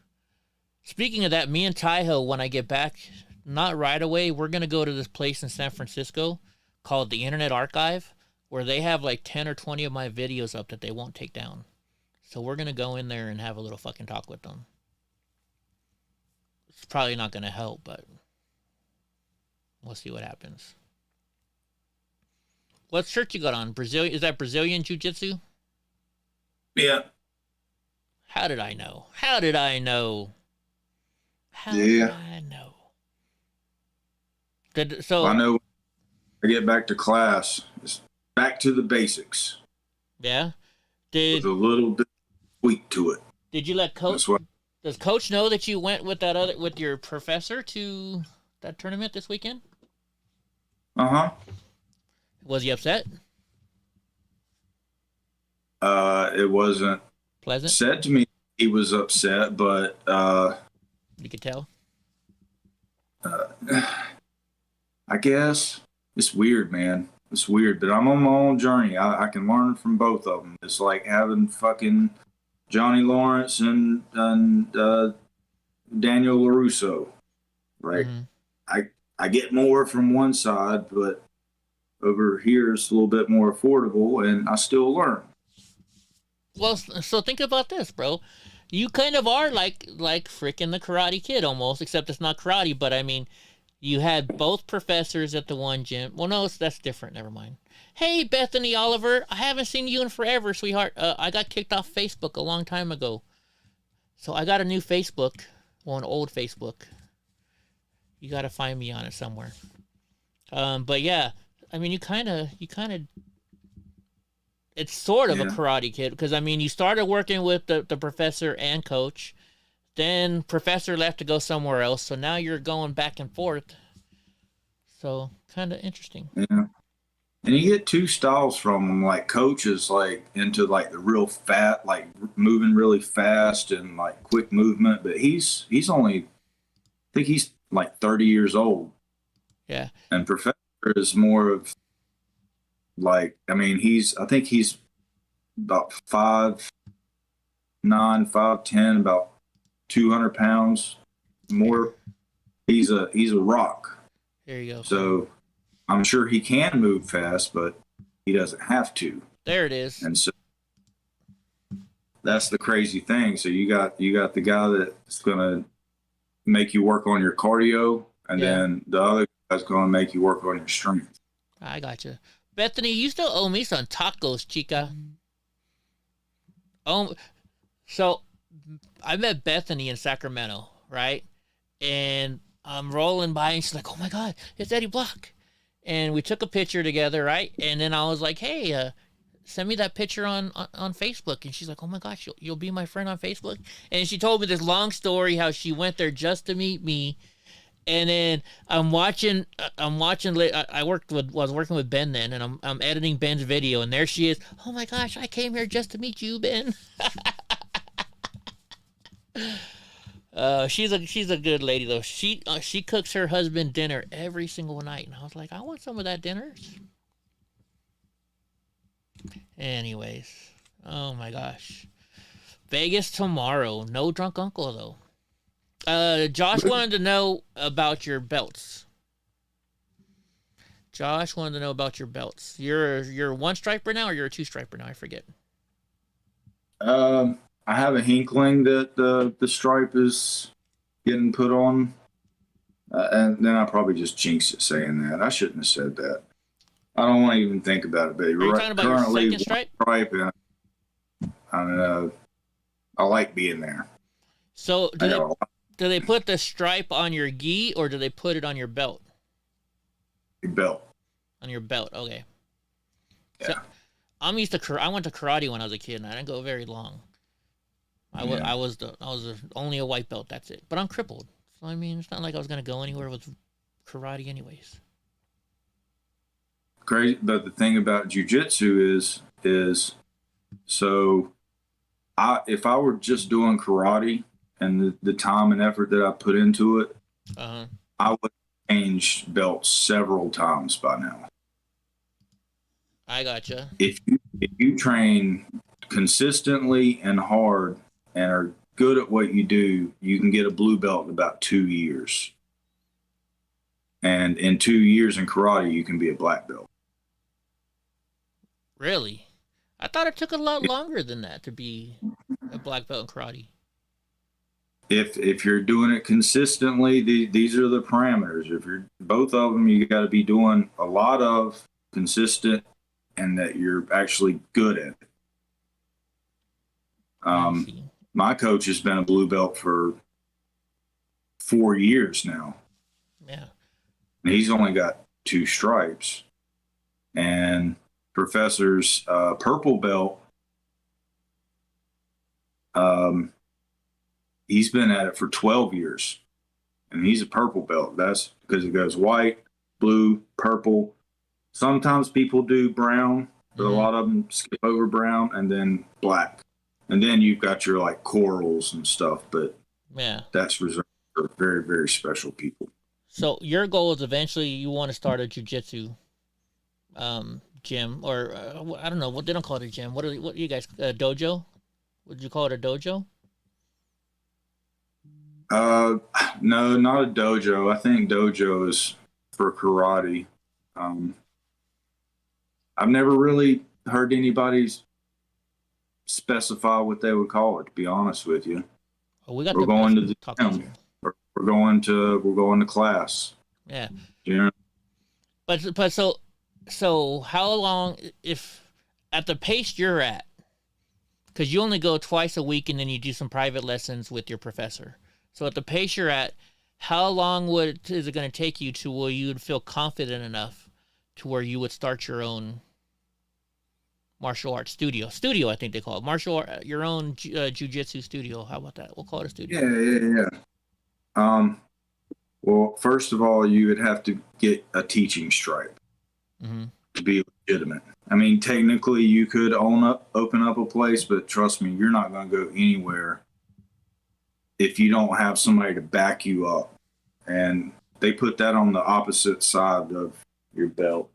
Speaking of that, me and Taiho, when I get back, not right away, we're going to go to this place in San Francisco called the Internet Archive, where they have like 10 or 20 of my videos up that they won't take down. So we're going to go in there and have a little fucking talk with them. It's probably not going to help, but we'll see what happens. What shirt you got on? Brazilian? Is that Brazilian Jiu-Jitsu? Yeah. How did I know? How did I know? How did I know? I know when I get back to class, it's back to the basics. Yeah? With a little bit of tweak to it. Did you let Coach... Does Coach know that you went with with your professor to that tournament this weekend? Uh-huh. Was he upset? It wasn't pleasant. Said to me he was upset, but you could tell. I guess it's weird, man. It's weird, but I'm on my own journey. I can learn from both of them. It's like having fucking Johnny Lawrence and Daniel LaRusso, right? Mm-hmm. I get more from one side, but over here it's a little bit more affordable, and I still learn. Well, so think about this, bro. You kind of are like freaking the Karate Kid almost, except it's not karate. But I mean, you had both professors at the one gym. Well, no, that's different. Never mind. Hey, Bethany Oliver, I haven't seen you in forever, sweetheart. I got kicked off Facebook a long time ago, so I got a new Facebook. Well, an old Facebook. You got to find me on it somewhere. But yeah, I mean, you kind of. It's sort of a Karate Kid, because, I mean, you started working with the professor and coach. Then professor left to go somewhere else, so now you're going back and forth. So, kind of interesting. Yeah. And you get two styles from them. Like, coach is, like, into, like, the real fat, like, moving really fast and, like, quick movement. But he's only, I think he's, like, 30 years old. Yeah. And professor is more of, like, I mean, I think he's about 5'9", 5'10", about 200 pounds more. He's a rock. There you go. So I'm sure he can move fast, but he doesn't have to. There it is. And so that's the crazy thing. So you got the guy that's gonna make you work on your cardio, and then the other guy's gonna make you work on your strength. I gotcha. Bethany, you still owe me some tacos, chica. Oh, so I met Bethany in Sacramento, right? And I'm rolling by, and she's like, "Oh my God, it's Eddie Block." And we took a picture together, right? And then I was like, "Hey, send me that picture on Facebook." And she's like, "Oh my gosh, you'll be my friend on Facebook?" And she told me this long story how she went there just to meet me. And then I'm watching. I was working with Ben then, and I'm editing Ben's video, and there she is. "Oh my gosh, I came here just to meet you, Ben." She's a good lady though. She cooks her husband dinner every single night, and I was like, I want some of that dinner. Anyways, oh my gosh, Vegas tomorrow. No drunk uncle though. Josh wanted to know about your belts. Josh wanted to know about your belts. You're one striper now, or you're a two striper now? I forget. I have a hinkling that the stripe is getting put on, and then I probably just jinxed it saying that. I shouldn't have said that. I don't want to even think about it, baby. Are you talking about your second stripe? And I like being there. So do they put the stripe on your gi, or do they put it on your belt? Your belt. On your belt, okay. Yeah. So, I went to karate when I was a kid, and I didn't go very long. I was only a white belt. That's it. But I'm crippled, so I mean, it's not like I was gonna go anywhere with karate, anyways. Crazy, but the thing about jiu-jitsu is, so if I were just doing karate and the time and effort that I put into it, I would change belts several times by now. I gotcha. If you train consistently and hard and are good at what you do, you can get a blue belt in about 2 years. And in 2 years in karate, you can be a black belt. Really? I thought it took a lot longer than that to be a black belt in karate. If you're doing it consistently, these are the parameters. If you're both of them, you got to be doing a lot of consistent, and that you're actually good at it. My coach has been a blue belt for 4 years now. Yeah. And he's only got 2 stripes. And Professor's purple belt, he's been at it for 12 years. And he's a purple belt. That's because it goes white, blue, purple. Sometimes people do brown, but a lot of them skip over brown and then black. And then you've got your like corals and stuff, but that's reserved for very, very special people. So your goal is eventually you want to start a jiu-jitsu gym, or I don't know what they don't call it a gym. What do you guys a dojo? Would you call it a dojo? No, not a dojo. I think dojo is for karate. I've never really heard anybody specify what they would call it, to be honest with you. Oh, we're going to the gym. We're going to class. Yeah. Yeah. But so how long, if at the pace you're at, because you only go twice a week and then you do some private lessons with your professor. So at the pace you're at, how long is it going to take you to where you would feel confident enough to where you would start your own martial arts studio? I think they call it your own jiu-jitsu studio. How about that? We'll call it a studio. Yeah. Well, first of all, you would have to get a teaching stripe to be legitimate. I mean, technically, you could open up a place, but trust me, you're not going to go anywhere if you don't have somebody to back you up. And they put that on the opposite side of your belt.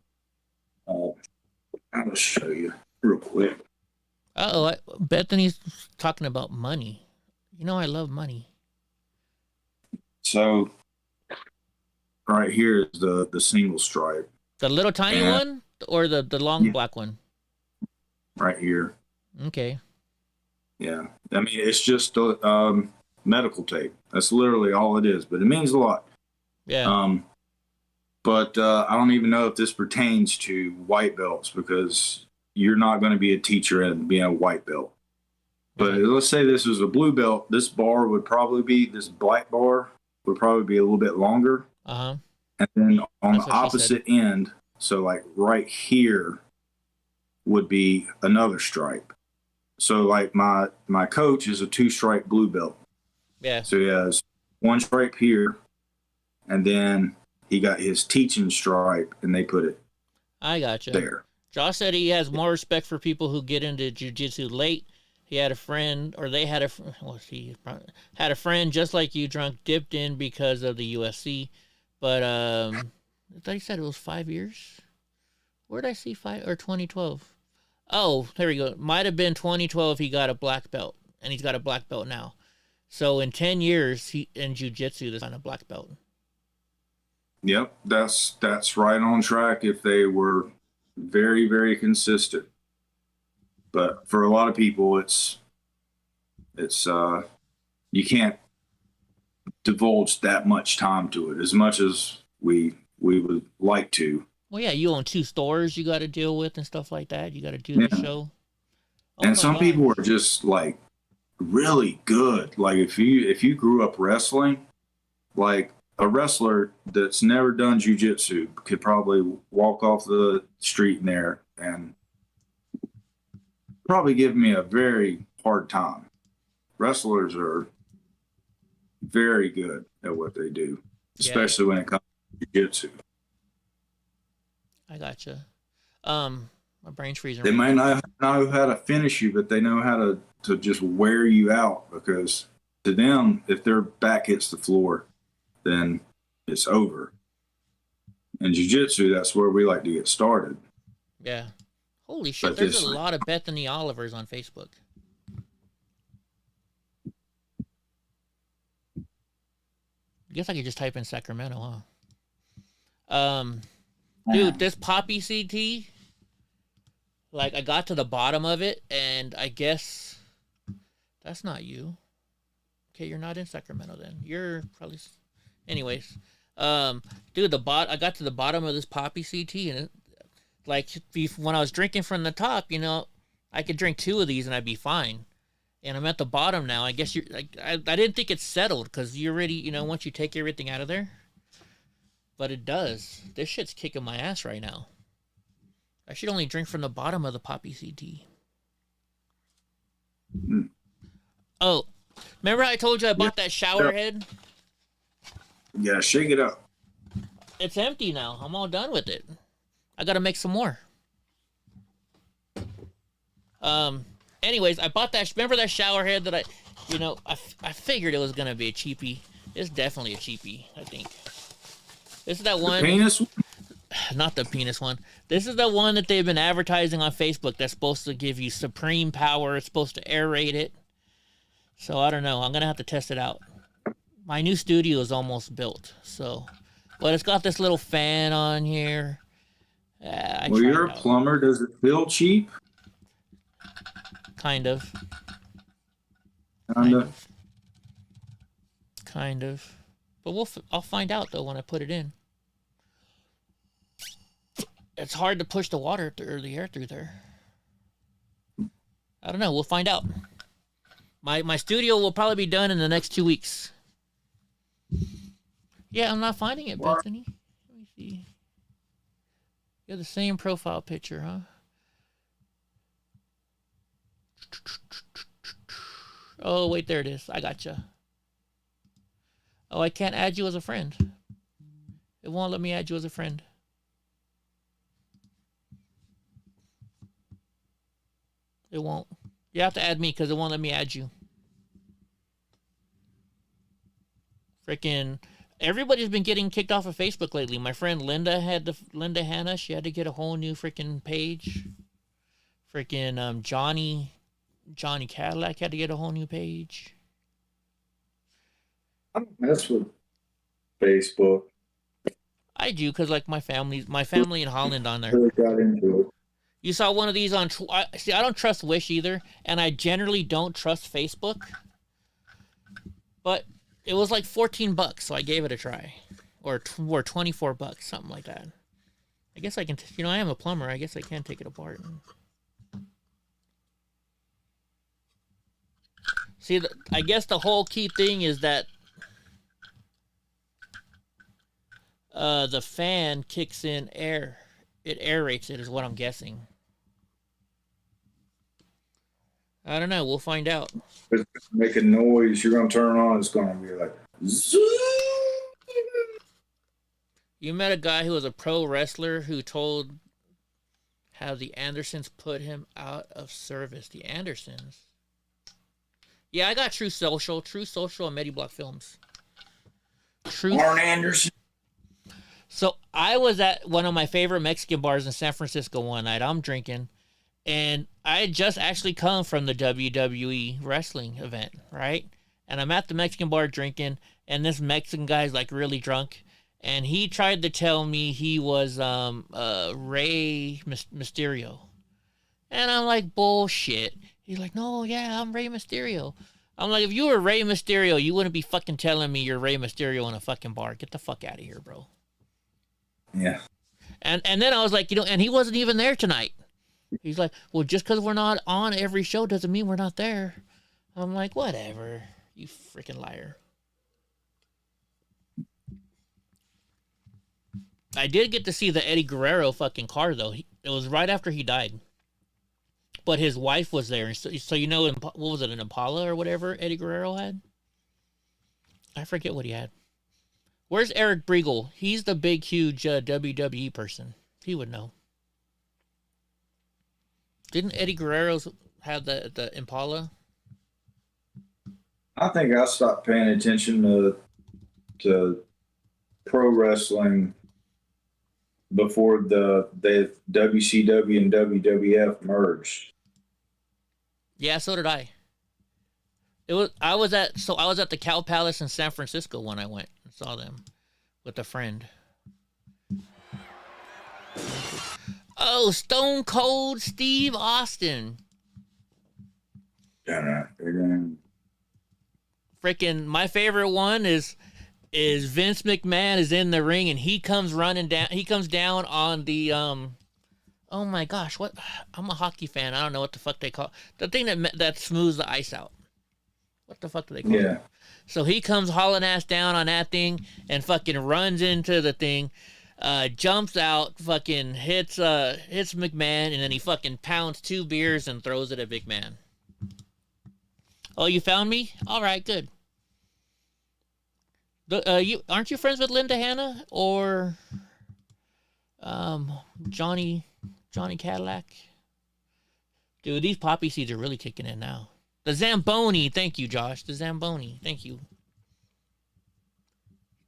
I'll show you real quick. Bethany's talking about money. You know I love money. So right here is the single stripe. The little tiny one, or the long black one? Right here. Okay. Yeah. I mean, it's just medical tape. That's literally all it is, but it means a lot. Yeah. But I don't even know if this pertains to white belts, because you're not going to be a teacher and be a white belt. But let's say this was a blue belt. This black bar would probably be a little bit longer. Uh-huh. And then on the opposite end, so like right here would be another stripe. So like my coach is a 2-stripe blue belt. Yeah. So he has 1 stripe here, and then he got his teaching stripe, and they put it I gotcha. there. Josh said he has more respect for people who get into jiu-jitsu late. He had a friend, or they had had a friend just like you, drunk, dipped in because of the USC. But I thought he said it was 5 years. Where did I see 5 or 2012? Oh, there we go. Might have been 2012. He got a black belt, and he's got a black belt now. So in 10 years, he in jiu-jitsu, there's on a black belt. Yep, that's right on track if they were very, very consistent. But for a lot of people, it's you can't divulge that much time to it as much as we would like to. Well, yeah, you own 2 stores you got to deal with and stuff like that. You got to do the show. And some people are just like really good. Like if you grew up wrestling, like a wrestler that's never done jiu-jitsu could probably walk off the street in there and probably give me a very hard time. Wrestlers are very good at what they do, especially when it comes to jiu-jitsu. I gotcha. My brain's freezing. They might not know how to finish you, but they know how to just wear you out, because to them, if their back hits the floor, then it's over. In jiu-jitsu, that's where we like to get started. Yeah. Holy shit, but there's a lot of Bethany Olivers on Facebook. I guess I could just type in Sacramento, huh? Dude, this Poppy CT, like, I got to the bottom of it, and I guess that's not you. Okay, you're not in Sacramento then. You're probably... Anyways, dude, I got to the bottom of this Poppy CT, and it, like, when I was drinking from the top, you know, I could drink 2 of these and I'd be fine. And I'm at the bottom now. I guess you're like, I didn't think it's settled, because you already, you know, once you take everything out of there. But it does. This shit's kicking my ass right now. I should only drink from the bottom of the Poppy CT. Oh, remember I told you I bought that shower head? Yeah, shake it up. It's empty now. I'm all done with it. I gotta make some more. Anyways, I bought that. Remember that shower head that I figured it was gonna be a cheapie. It's definitely a cheapie, I think. This is that one. The penis one? Not the penis one. This is the one that they've been advertising on Facebook that's supposed to give you supreme power. It's supposed to aerate it. So I don't know. I'm gonna have to test it out. My new studio is almost built, so. But it's got this little fan on here. Well, you're a plumber. Does it feel cheap? Kind of. Kind of. But I'll find out though when I put it in. It's hard to push the water or the air through there. I don't know. We'll find out. My studio will probably be done in the next 2 weeks. Yeah, I'm not finding it, Bethany. Let me see. You have the same profile picture, huh? Oh, wait, there it is. I gotcha. Oh, I can't add you as a friend. It won't let me add you as a friend. It won't. You have to add me because it won't let me add you. Freaking everybody's been getting kicked off of Facebook lately. My friend Linda Hannah, she had to get a whole new freaking page. Freaking Johnny Cadillac had to get a whole new page. I don't mess with Facebook. I do, because like my family in Holland on there. Really got into it. You saw one of these on. See, I don't trust Wish either, and I generally don't trust Facebook. But it was like $14, so I gave it a try, or $24, something like that. I guess I can. I am a plumber. I guess I can take it apart. See, I guess the whole key thing is that the fan kicks in air. It aerates it, is what I'm guessing. I don't know. We'll find out. It's making noise. You're going to turn it on. It's going to be like, zoom. You met a guy who was a pro wrestler who told how the Andersons put him out of service. The Andersons? Yeah, I got True Social. True Social and EddieBlockFilms. Arn Anderson. So I was at one of my favorite Mexican bars in San Francisco one night. I'm drinking. And I had just actually come from the WWE wrestling event, right? And I'm at the Mexican bar drinking, and this Mexican guy's like really drunk, and he tried to tell me he was Rey Mysterio. And I'm like, bullshit. He's like, no, yeah, I'm Rey Mysterio. I'm like, if you were Rey Mysterio, you wouldn't be fucking telling me you're Rey Mysterio in a fucking bar. Get the fuck out of here, bro. Yeah. And then I was like, and he wasn't even there tonight. He's like, well, just because we're not on every show doesn't mean we're not there. I'm like, whatever, you freaking liar. I did get to see the Eddie Guerrero fucking car, though. It was right after he died. But his wife was there. So what was it, an Impala or whatever Eddie Guerrero had? I forget what he had. Where's Eric Briegel? He's the big, huge WWE person. He would know. Didn't Eddie Guerrero have the Impala? I think I stopped paying attention to pro wrestling before the WCW and WWF merged. Yeah, so did I. I was at the Cow Palace in San Francisco when I went and saw them with a friend. Oh, Stone Cold Steve Austin. Freaking my favorite one is Vince McMahon is in the ring and he comes running down. He comes down on the oh my gosh, what? I'm a hockey fan. I don't know what the fuck they call the thing that smooths the ice out. What the fuck do they call it? So he comes hauling ass down on that thing and fucking runs into the thing. Jumps out, fucking hits McMahon, and then he fucking pounds 2 beers and throws it at McMahon. Oh, you found me? All right, good. Aren't you friends with Linda Hanna or Johnny Cadillac? Dude, these poppy seeds are really kicking in now. The Zamboni, thank you, Josh. The Zamboni, thank you.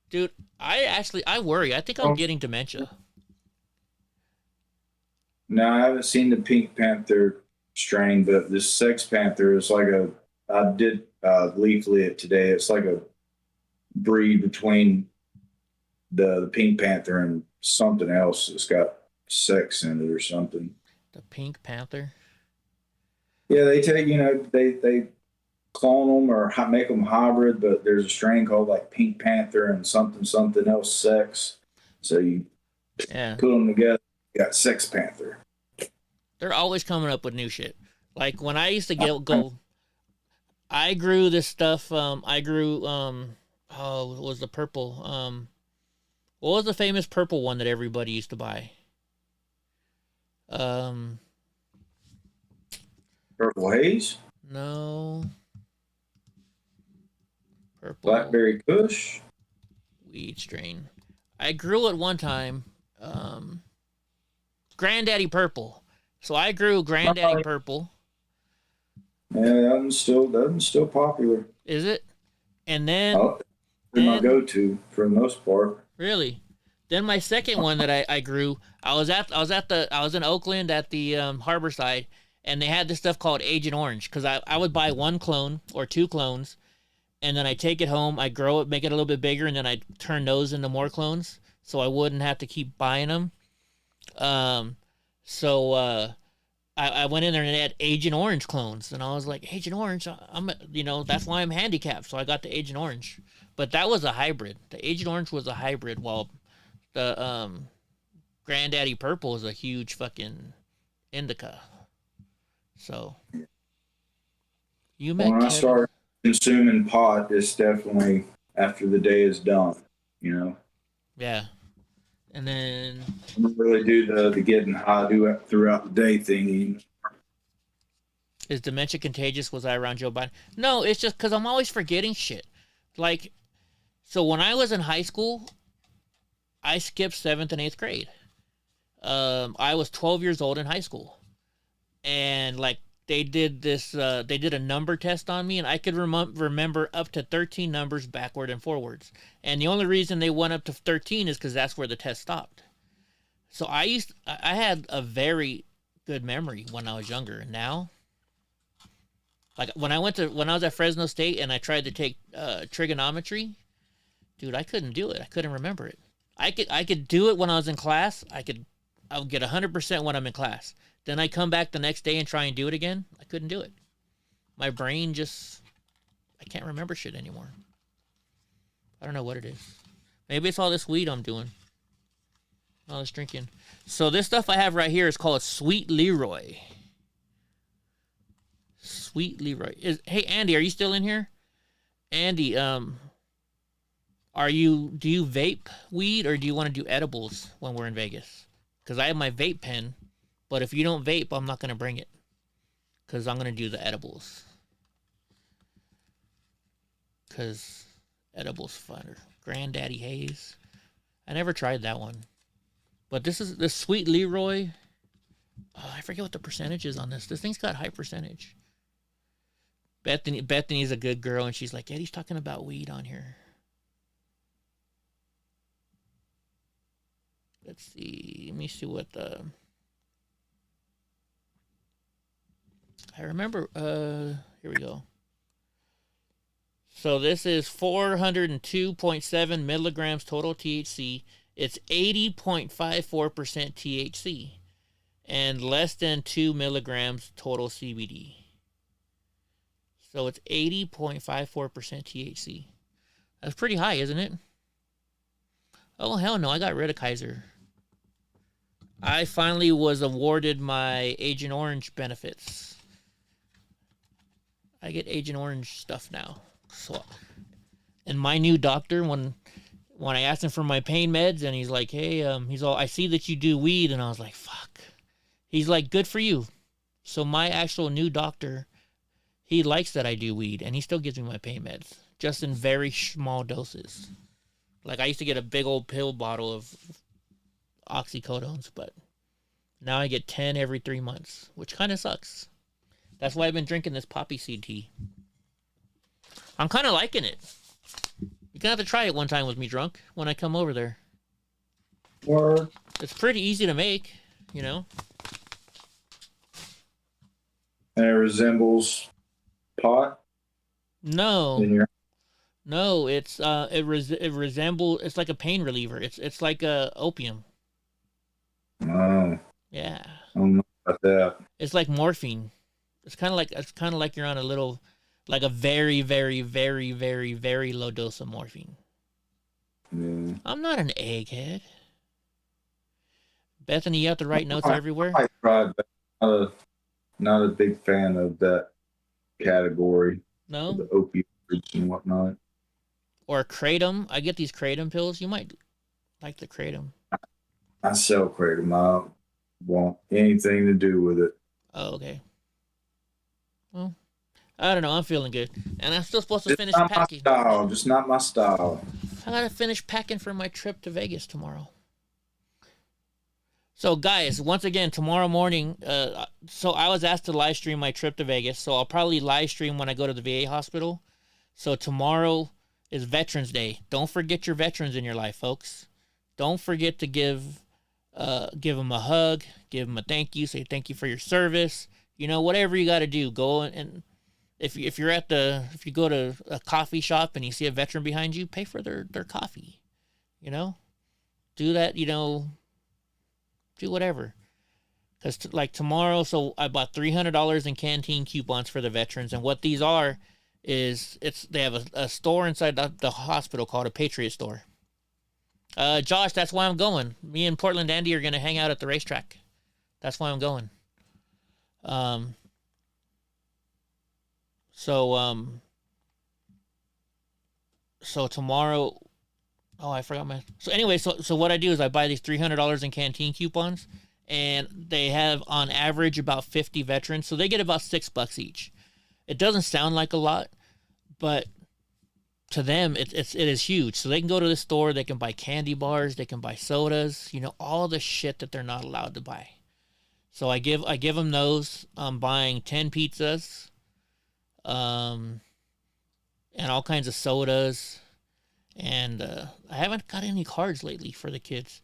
Dude, I worry. I think I'm getting dementia. No, I haven't seen the Pink Panther strain, but this Sex Panther is like I did leaflet it today. It's like a breed between the Pink Panther and something else that's got sex in it or something. The Pink Panther? Yeah, they take, they clone them or make them hybrid, but there's a strain called like Pink Panther and something else sex. So you put them together, you got Sex Panther. They're always coming up with new shit. Like when I used to go, I grew this stuff. I grew, what was the purple? What was the famous purple one that everybody used to buy? Purple Haze? No. Purple. Blackberry Kush? Weed strain. I grew it one time. Granddaddy Purple. So I grew Granddaddy Purple. Yeah, that's still popular. Is it? And then... my go-to for the most part. Really? Then my second one that I grew, I was in Oakland at the Harborside, and they had this stuff called Agent Orange, because I would buy 1 clone or 2 clones, and then I take it home, I grow it, make it a little bit bigger, and then I turn those into more clones, so I wouldn't have to keep buying them. So I went in there and they had Agent Orange clones, and I was like, Agent Orange, that's why I'm handicapped, so I got the Agent Orange. But that was a hybrid. The Agent Orange was a hybrid, while the Granddaddy Purple is a huge fucking indica. So you met when Kevin. I start consuming pot, it's definitely after the day is done, Yeah. And then I don't really do the getting high throughout the day thing. is dementia contagious? Was I around Joe Biden? No, it's just because I'm always forgetting shit. Like, so when I was in high school, I skipped 7th and 8th grade. I was 12 years old in high school. And, like, they did a number test on me, and I could remember up to 13 numbers backward and forwards. And the only reason they went up to 13 is because that's where the test stopped. So I had a very good memory when I was younger. And now, like, when I was at Fresno State and I tried to take trigonometry, dude, I couldn't do it. I couldn't remember it. I could do it when I was in class. I would get 100% when I'm in class. Then I come back the next day and try and do it again. I couldn't do it. My brain I can't remember shit anymore. I don't know what it is. Maybe it's all this weed I'm doing. All this drinking. So this stuff I have right here is called Sweet Leroy. Sweet Leroy. Hey, Andy, are you still in here? Andy, do you vape weed or do you want to do edibles when we're in Vegas? Because I have my vape pen. But if you don't vape, I'm not going to bring it. Because I'm going to do the edibles. Because edibles fun. Granddaddy Haze. I never tried that one. But this is the Sweet Leroy. Oh, I forget what the percentage is on this. This thing's got high percentage. Bethany's a good girl, and she's like, Eddie's talking about weed on here. Let's see. Let me see what the... I remember, here we go. So this is 402.7 milligrams total THC. It's 80.54% THC. And less than 2 milligrams total CBD. So it's 80.54% THC. That's pretty high, isn't it? Oh, hell no, I got rid of Kaiser. I finally was awarded my Agent Orange benefits. I get Agent Orange stuff now. So, and my new doctor, when I asked him for my pain meds, and he's like, hey, I see that you do weed, and I was like, fuck. He's like, good for you. So my actual new doctor, he likes that I do weed, and he still gives me my pain meds, just in very small doses. Like, I used to get a big old pill bottle of oxycodones, but now I get 10 every 3 months, which kind of sucks. That's why I've been drinking this poppy seed tea. I'm kind of liking it. You're going to have to try it one time with me drunk when I come over there. Word. It's pretty easy to make, And it resembles pot? No. No, it's it resembles, it's like a pain reliever. It's like a opium. Oh. Yeah. I don't know about that. It's like morphine. It's kind of like you're on a very, very, very, very, very low dose of morphine. Yeah. I'm not an egghead. Bethany, you have to write notes everywhere. I tried that. Not a big fan of that category. No? The opioids and whatnot. Or kratom. I get these kratom pills. You might like the kratom. I sell kratom. I don't want anything to do with it. Oh, okay. Well, I don't know. I'm feeling good. And I'm still supposed to finish packing. Just not my style. I gotta finish packing for my trip to Vegas tomorrow. So, guys, once again, tomorrow morning, so I was asked to live stream my trip to Vegas, so I'll probably live stream when I go to the VA hospital. So tomorrow is Veterans Day. Don't forget your veterans in your life, folks. Don't forget to give them a hug, give them a thank you, say thank you for your service. Whatever you got to do, go and if you go to a coffee shop and you see a veteran behind you, pay for their coffee. Do that. Do whatever. Because like tomorrow, so I bought $300 in canteen coupons for the veterans, and what these are is they have a store inside the hospital called a Patriot Store. Josh, that's why I'm going. Me and Portland Andy are gonna hang out at the racetrack. That's why I'm going. So tomorrow, oh, I forgot my. So anyway, so what I do is I buy these $300 in canteen coupons, and they have on average about 50 veterans, so they get about $6 each. It doesn't sound like a lot, but to them it is huge. So they can go to the store, they can buy candy bars, they can buy sodas, all the shit that they're not allowed to buy. So I give them those. I'm buying 10 pizzas, and all kinds of sodas, and I haven't got any cards lately for the kids.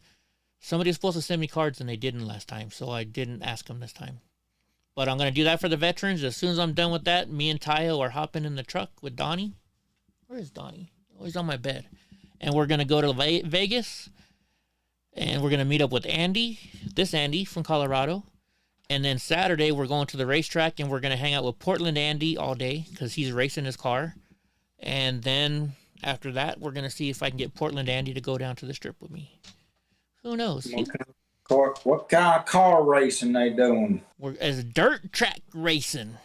Somebody was supposed to send me cards and they didn't last time, so I didn't ask them this time. But I'm going to do that for the veterans. As soon as I'm done with that, me and Tayo are hopping in the truck with Donnie. Where is Donnie? Oh, he's on my bed. And we're going to go to Vegas, and we're going to meet up with Andy from Colorado. And then Saturday, we're going to the racetrack, and we're going to hang out with Portland Andy all day because he's racing his car. And then after that, we're going to see if I can get Portland Andy to go down to the strip with me. Who knows? What kind of car racing they doing? We're as dirt track racing.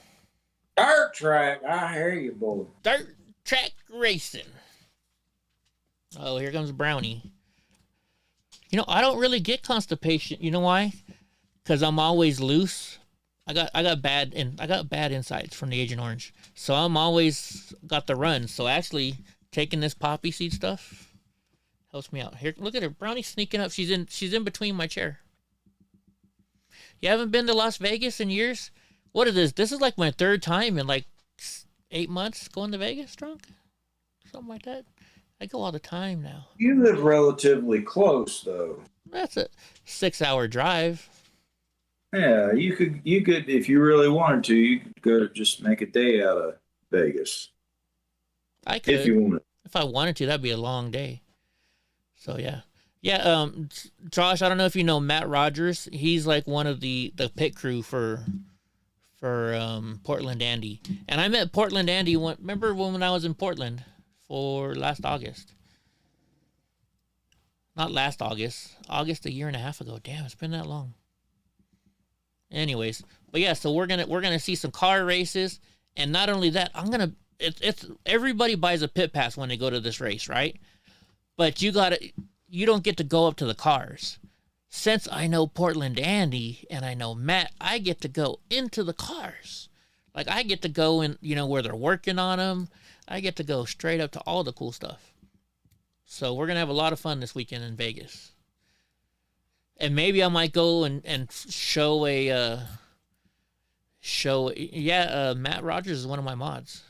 Dirt track? I hear you, boy. Dirt track racing. Oh, here comes Brownie. I don't really get constipation. You know why? Because I'm always loose. I got bad insides from the Agent Orange, so I'm always got the run. So actually, taking this poppy seed stuff helps me out. Here, look at her. Brownie's sneaking up. She's in between my chair. You haven't been to Las Vegas in years? What is this? This is like my third time in like 8 months going to Vegas drunk. Something like that. I go all the time now. You live relatively close, though. That's a 6-hour drive. Yeah, you could if you really wanted to, you could go to just make a day out of Vegas. I could. If you wanted. If I wanted to, that'd be a long day. So yeah. Yeah, Josh, I don't know if you know Matt Rogers. He's like one of the pit crew for Portland Andy. And I met Portland Andy remember when I was in Portland for last August? Not last August. August a year and a half ago. Damn, it's been that long. Anyways, but yeah, so we're gonna see some car races, and not only that, it's everybody buys a pit pass when they go to this race, right? But you don't get to go up to the cars. Since I know Portland Andy and I know Matt, I get to go into the cars. Like I get to go in, where they're working on them. I get to go straight up to all the cool stuff. So we're gonna have a lot of fun this weekend in Vegas. And maybe I might go and show Matt Rogers is one of my mods.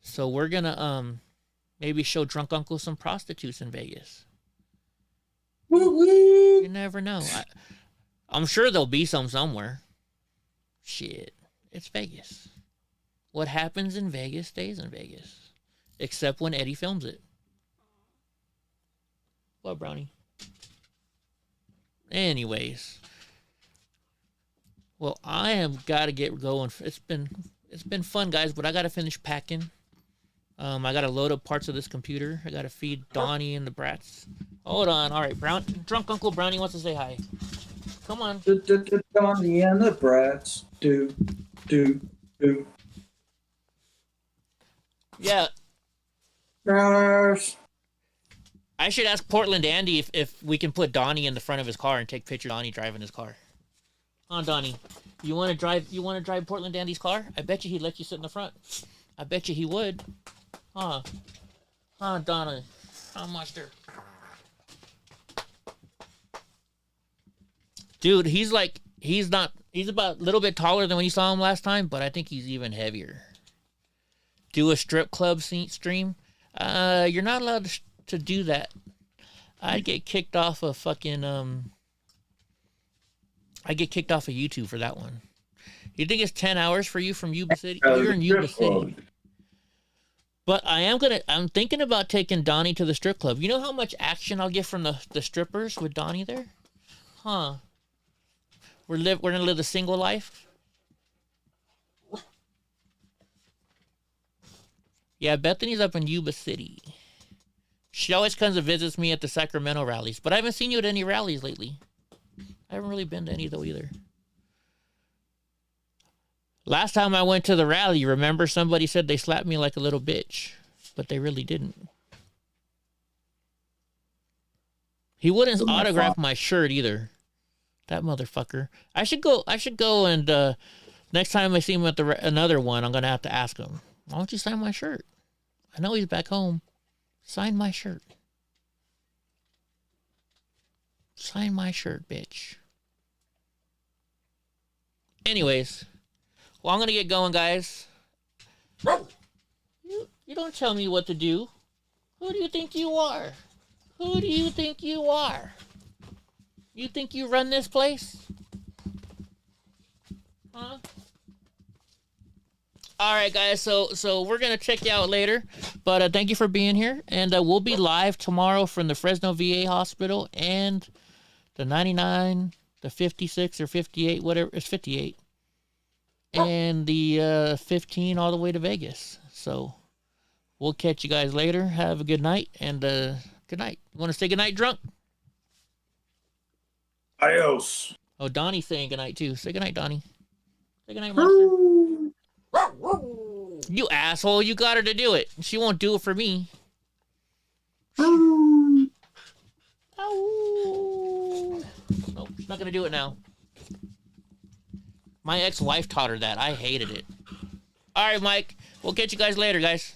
So we're gonna maybe show Drunk Uncle some prostitutes in Vegas. Woo-woo. You never know. I'm sure there'll be some somewhere. Shit, it's Vegas. What happens in Vegas stays in Vegas, except when Eddie films it. What, Brownie? Anyways, well, I have got to get going. It's been fun, guys, but I got to finish packing. I got to load up parts of this computer. I got to feed Donnie and the brats. Hold on. All right, Drunk Uncle Brownie wants to say hi. Come on. Donnie and the brats. Do. Yeah. Browners. I should ask Portland Andy if we can put Donnie in the front of his car and take pictures of Donnie driving his car. Donnie, you want to drive Portland Andy's car? I bet you he'd let you sit in the front. I bet you he would. Donnie. Monster. Dude, he's about a little bit taller than when you saw him last time, but I think he's even heavier. Do a strip club stream? You're not allowed to do that. I'd get kicked off of YouTube for that one. You think it's 10 hours for you from Yuba City? You're in Yuba City. But I'm thinking about taking Donnie to the strip club. You know how much action I'll get from the strippers with Donnie there? Huh. We're gonna live the single life. Yeah, Bethany's up in Yuba City. She always comes and visits me at the Sacramento rallies, but I haven't seen you at any rallies lately. I haven't really been to any though either. Last time I went to the rally, remember somebody said they slapped me like a little bitch, but they really didn't. He wouldn't autograph my shirt either. That motherfucker. I should go and next time I see him at another one, I'm gonna have to ask him, why don't you sign my shirt? I know he's back home. Sign my shirt. Sign my shirt, bitch. Anyways, well, I'm gonna get going, guys. You don't tell me what to do. Who do you think you are? Who do you think you are? You think you run this place? Huh? All right, guys. So we're gonna check you out later, but thank you for being here, and we'll be live tomorrow from the Fresno VA hospital and the 99, the 56 or 58, whatever. It's 58, and the 15 all the way to Vegas. So we'll catch you guys later. Have a good night, and good night. You want to say good night, drunk? Adios. Oh, Donnie's saying good night too. Say good night, Donnie. Say good night, Monster. You asshole! You got her to do it. She won't do it for me. Ow. Nope, she's not gonna do it now. My ex-wife taught her that. I hated it. All right, Mike. We'll catch you guys later, guys.